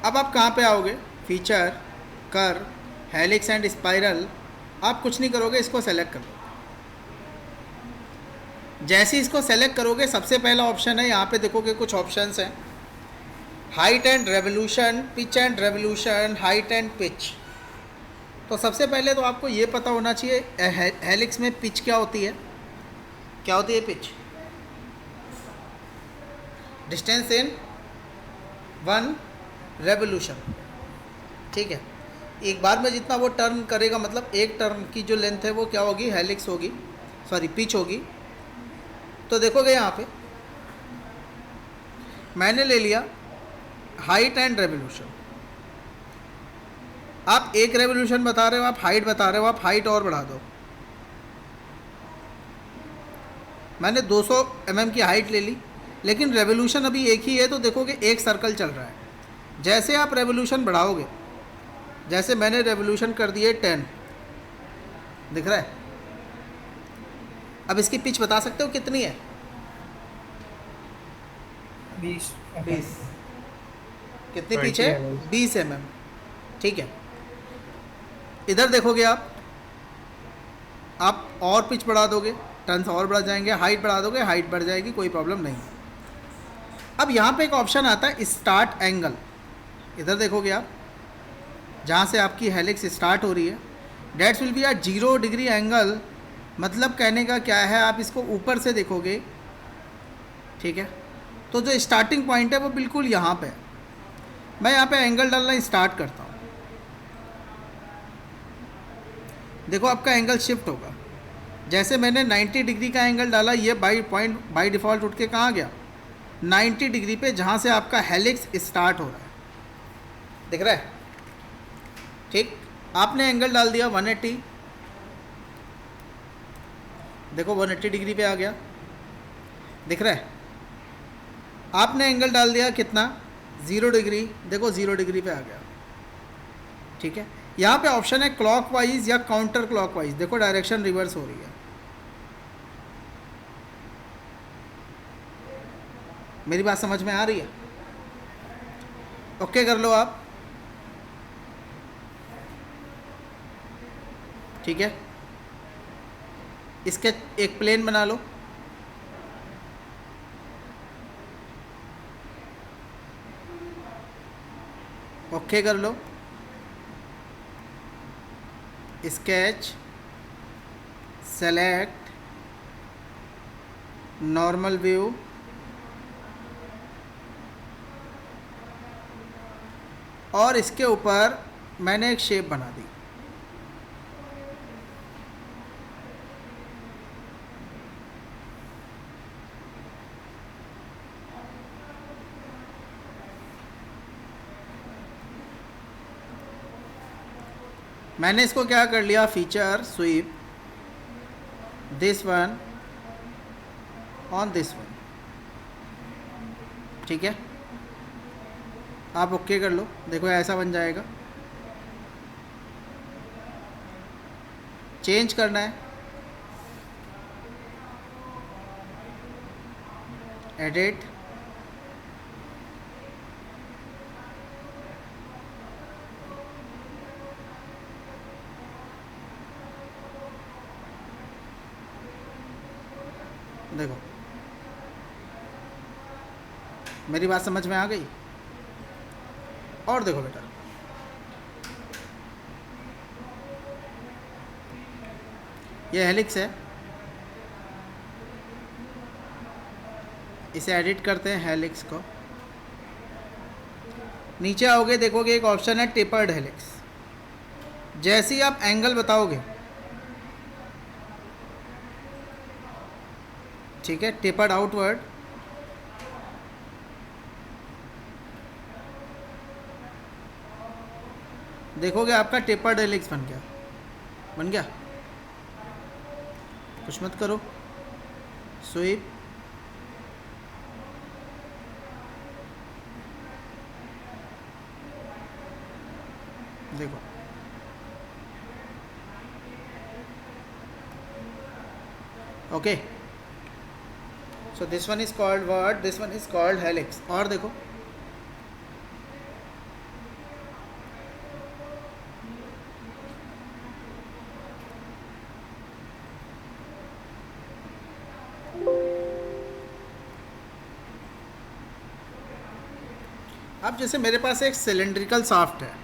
अब आप कहाँ पे आओगे, फीचर, कर, हेलिक्स एंड स्पाइरल। आप कुछ नहीं करोगे, इसको सेलेक्ट करो। जैसे ही इसको सेलेक्ट करोगे सबसे पहला ऑप्शन है, यहाँ पे देखोगे कुछ ऑप्शंस हैं, height and revolution, pitch and revolution, height and pitch. तो सबसे पहले तो आपको ये पता होना चाहिए हेलिक्स में पिच क्या होती है। क्या होती है पिच? Distance in 1 revolution. ठीक है, एक बार में जितना वो टर्न करेगा, मतलब एक टर्न की जो लेंथ है वो क्या होगी, हेलिक्स होगी, सॉरी पिच होगी। तो देखोगे यहाँ पे मैंने ले लिया हाइट एंड रेवोल्यूशन। आप एक रेवोल्यूशन बता रहे हो, आप हाइट बता रहे हो, आप हाइट और बढ़ा दो। मैंने 200 mm की हाइट ले ली, लेकिन रेवोल्यूशन अभी एक ही है, तो देखोगे एक सर्कल चल रहा है। जैसे आप रेवोल्यूशन बढ़ाओगे, जैसे मैंने रेवोल्यूशन कर दिए 10, दिख रहा है? अब इसकी पिच बता सकते हो कितनी है? 20 कितनी पिच है? 20 mm। ठीक है, इधर देखोगे आप और पिच बढ़ा दोगे, टर्न्स और बढ़ जाएंगे, हाइट बढ़ा दोगे, हाइट बढ़ जाएगी, कोई प्रॉब्लम नहीं। अब यहाँ पे एक ऑप्शन आता है स्टार्ट एंगल। इधर देखोगे आप, जहाँ से आपकी हेलिक्स स्टार्ट हो रही है, that's will be at 0 degree angle. मतलब कहने का क्या है, आप इसको ऊपर से देखोगे, ठीक है, तो जो स्टार्टिंग पॉइंट है वो बिल्कुल यहाँ पे है। मैं यहाँ पे एंगल डालना स्टार्ट करता हूँ। देखो आपका एंगल शिफ्ट होगा। जैसे मैंने 90 डिग्री का एंगल डाला, ये बाई डिफ़ॉल्ट उठ के कहाँ गया, 90 डिग्री पे, जहाँ से आपका हेलिक्स स्टार्ट हो रहा है। दिख रहा है? ठीक, आपने एंगल डाल दिया 180, देखो 180 डिग्री पे आ गया, दिख रहा है? आपने एंगल डाल दिया कितना, 0 डिग्री, देखो 0 डिग्री पे आ गया। ठीक है, यहाँ पे ऑप्शन है क्लॉकवाइज या काउंटर क्लॉकवाइज। देखो डायरेक्शन रिवर्स हो रही है। मेरी बात समझ में आ रही है? ओके कर लो आप। ठीक है, इसके एक प्लेन बना लो। ओके कर लो। स्केच, सेलेक्ट, नॉर्मल व्यू, और इसके ऊपर मैंने एक शेप बना दी। मैंने इसको क्या कर लिया, feature sweep this one on this one. ठीक है, आप ओके कर लो। देखो ऐसा बन जाएगा। चेंज करना है, एडिट, देखो मेरी बात समझ में आ गई? और देखो बेटा, ये हेलिक्स है, इसे एडिट करते हैं हेलिक्स को। नीचे आओगे देखोगे एक ऑप्शन है टेपर्ड हेलिक्स। जैसे ही आप एंगल बताओगे, ठीक है, टेपर्ड आउटवर्ड, देखोगे आपका टेपर्ड हेलिक्स बन गया। बन गया, कुछ मत करो, स्वीप, देखो okay. So this one is called what, this one is called helix. और देखो अब जैसे मेरे पास एक सिलेंड्रिकल शाफ्ट है,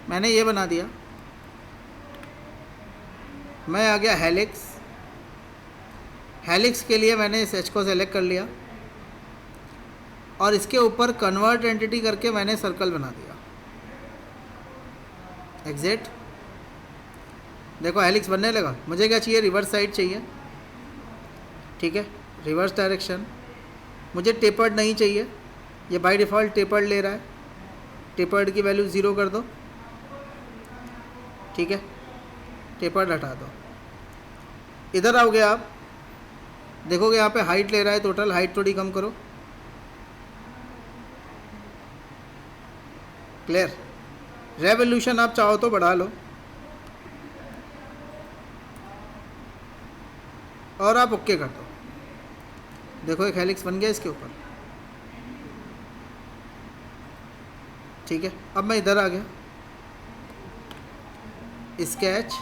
मैंने ये बना दिया, मैं आ गया हेलिक्स। हेलिक्स के लिए मैंने इस एच को सेलेक्ट कर लिया और इसके ऊपर कन्वर्ट एंटिटी करके मैंने सर्कल बना दिया। एग्जिट, देखो हेलिक्स बनने लगा। मुझे क्या चाहिए, रिवर्स साइड चाहिए, ठीक है, रिवर्स डायरेक्शन। मुझे टेपर्ड नहीं चाहिए, ये बाय डिफ़ॉल्ट टेपर्ड ले रहा है। टेपर्ड की वैल्यू 0 कर दो, ठीक है, टेपर्ड हटा दो। इधर आओगे आप, देखोगे यहाँ पे हाइट ले रहा है, टोटल हाइट थोड़ी कम करो। क्लियर, रेवोल्यूशन आप चाहो तो बढ़ा लो और आप ओके कर दो। देखो एक हेलिक्स बन गया इसके ऊपर, ठीक है। अब मैं इधर आ गया, स्केच,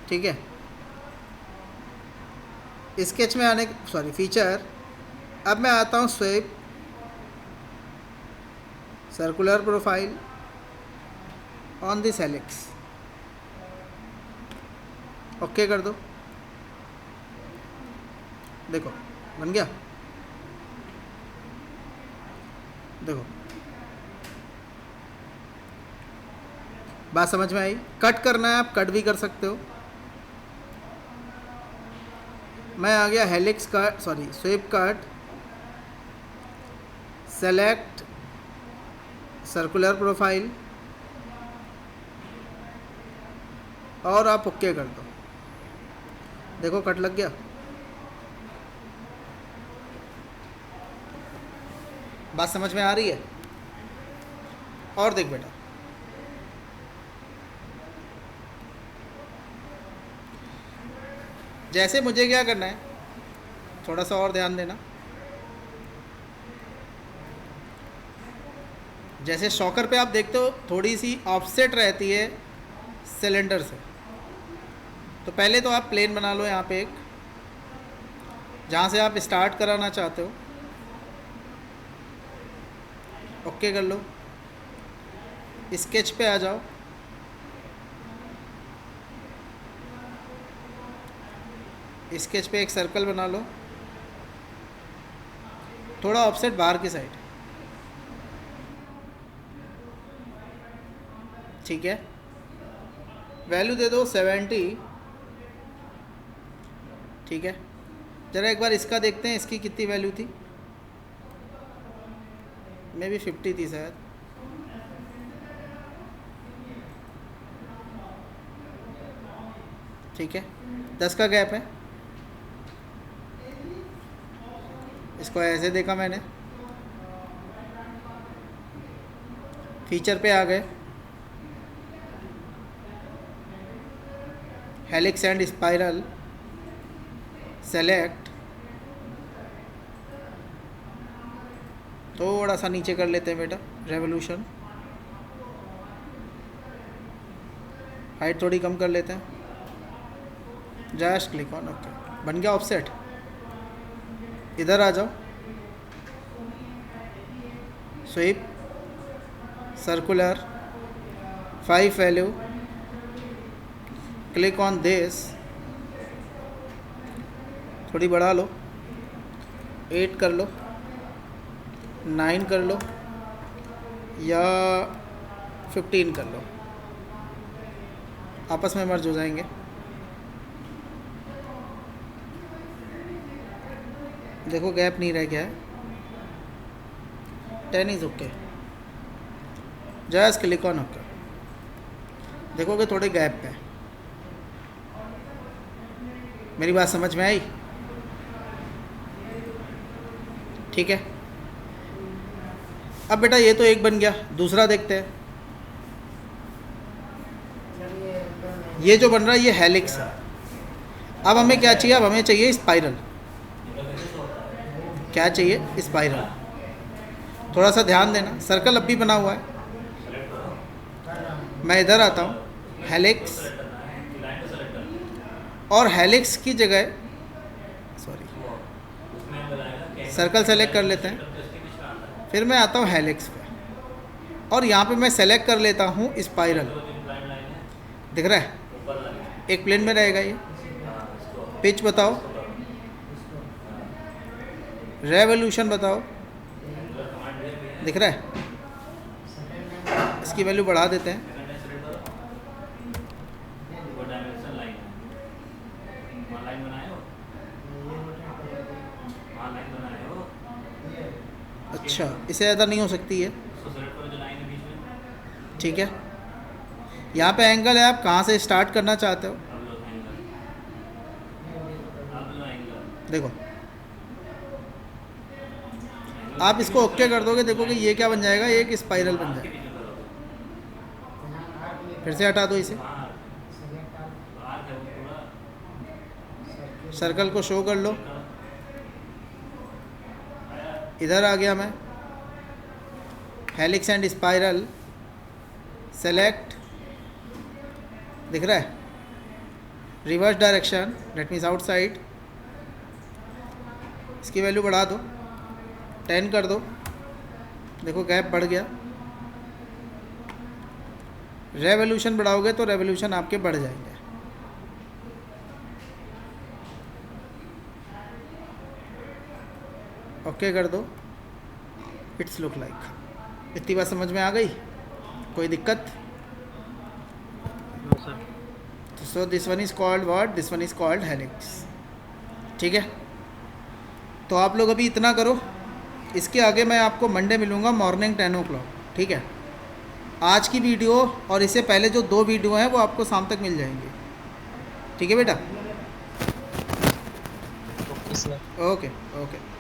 ठीक है। स्केच में आने, सॉरी फीचर, अब मैं आता हूँ sweep, circular profile on this helix, okay कर दो। देखो बन गया, देखो बात समझ में आई। कट करना है आप कट भी कर सकते हो। मैं आ गया helix cut, sorry sweep cut, select circular profile और आप ओके कर दो। देखो कट लग गया। बात समझ में आ रही है? और देख बेटा, जैसे मुझे क्या करना है, थोड़ा सा और ध्यान देना। जैसे शॉकर पे आप देखते हो थोड़ी सी ऑफसेट रहती है सिलेंडर से, तो पहले तो आप प्लेन बना लो यहाँ पे एक, जहाँ से आप स्टार्ट कराना चाहते हो, ओके कर लो। स्केच पे आ जाओ, स्केच पे एक सर्कल बना लो, थोड़ा ऑफसेट बाहर की साइड, ठीक है। वैल्यू दे दो 70, ठीक है। ज़रा एक बार इसका देखते हैं, इसकी कितनी वैल्यू थी, मे भी 50 थी शायद। ठीक है, 10 का गैप है। इसको ऐसे देखा मैंने, फीचर पे आ गए, हेलिक्स एंड स्पाइरल सेलेक्ट, थोड़ा सा नीचे कर लेते हैं बेटा, रेवोल्यूशन हाइट थोड़ी कम कर लेते हैं, जस्ट क्लिक ऑन ओके, बन गया ऑफसेट। इधर आ जाओ, sweep, circular, 5 value, click on this, थोड़ी बढ़ा लो, 8 कर लो, 9 कर लो या 15 कर लो, आपस में मर्ज हो जाएंगे। देखो गैप नहीं रह गया है, 10 is okay, just click on okay, देखोगे थोड़े गैप पे। मेरी बात समझ में आई? ठीक है, अब बेटा ये तो एक बन गया, दूसरा देखते हैं। ये जो बन रहा है ये हेलिक्स है। अब हमें क्या चाहिए? अब हमें चाहिए स्पाइरल। क्या चाहिए? स्पाइरल। थोड़ा सा ध्यान देना, सर्कल अब भी बना हुआ है। मैं इधर आता हूँ, हेलिक्स, और हेलिक्स की जगह सॉरी सर्कल सेलेक्ट कर लेते हैं, फिर मैं आता हूँ हेलिक्स पे, और यहाँ पे मैं सेलेक्ट कर लेता हूँ स्पाइरल। दिख रहा है? एक प्लेन में रहेगा ये। पिच बताओ, रेवोल्यूशन बताओ, दिख रहा है? इसकी वैल्यू बढ़ा देते हैं। अच्छा, इससे ज़्यादा नहीं हो सकती है। ठीक है, यहाँ पे एंगल है, आप कहाँ से स्टार्ट करना चाहते हो? देखो, आप इसको ओके कर दोगे, देखोगे ये क्या बन जाएगा, एक स्पाइरल बन जाएगा। फिर से हटा दो इसे, सर्कल को शो कर लो। इधर आ गया मैं, हेलिक्स एंड स्पाइरल सेलेक्ट, दिख रहा है? Reverse direction, that means outside. इसकी वैल्यू बढ़ा दो, 10 कर दो, देखो गैप बढ़ गया। रेवोल्यूशन बढ़ाओगे तो रेवोल्यूशन आपके बढ़ जाएंगे। ओके कर दो, इट्स लुक लाइक। इतनी बात समझ में आ गई? कोई दिक्कत? No sir. So this one is called what? This one is called helix. ठीक है, तो आप लोग अभी इतना करो, इसके आगे मैं आपको मंडे मिलूँगा मॉर्निंग 10 o'clock। ठीक है, आज की वीडियो और इससे पहले जो 2 वीडियो हैं वो आपको शाम तक मिल जाएंगी। ठीक है बेटा? Okay okay.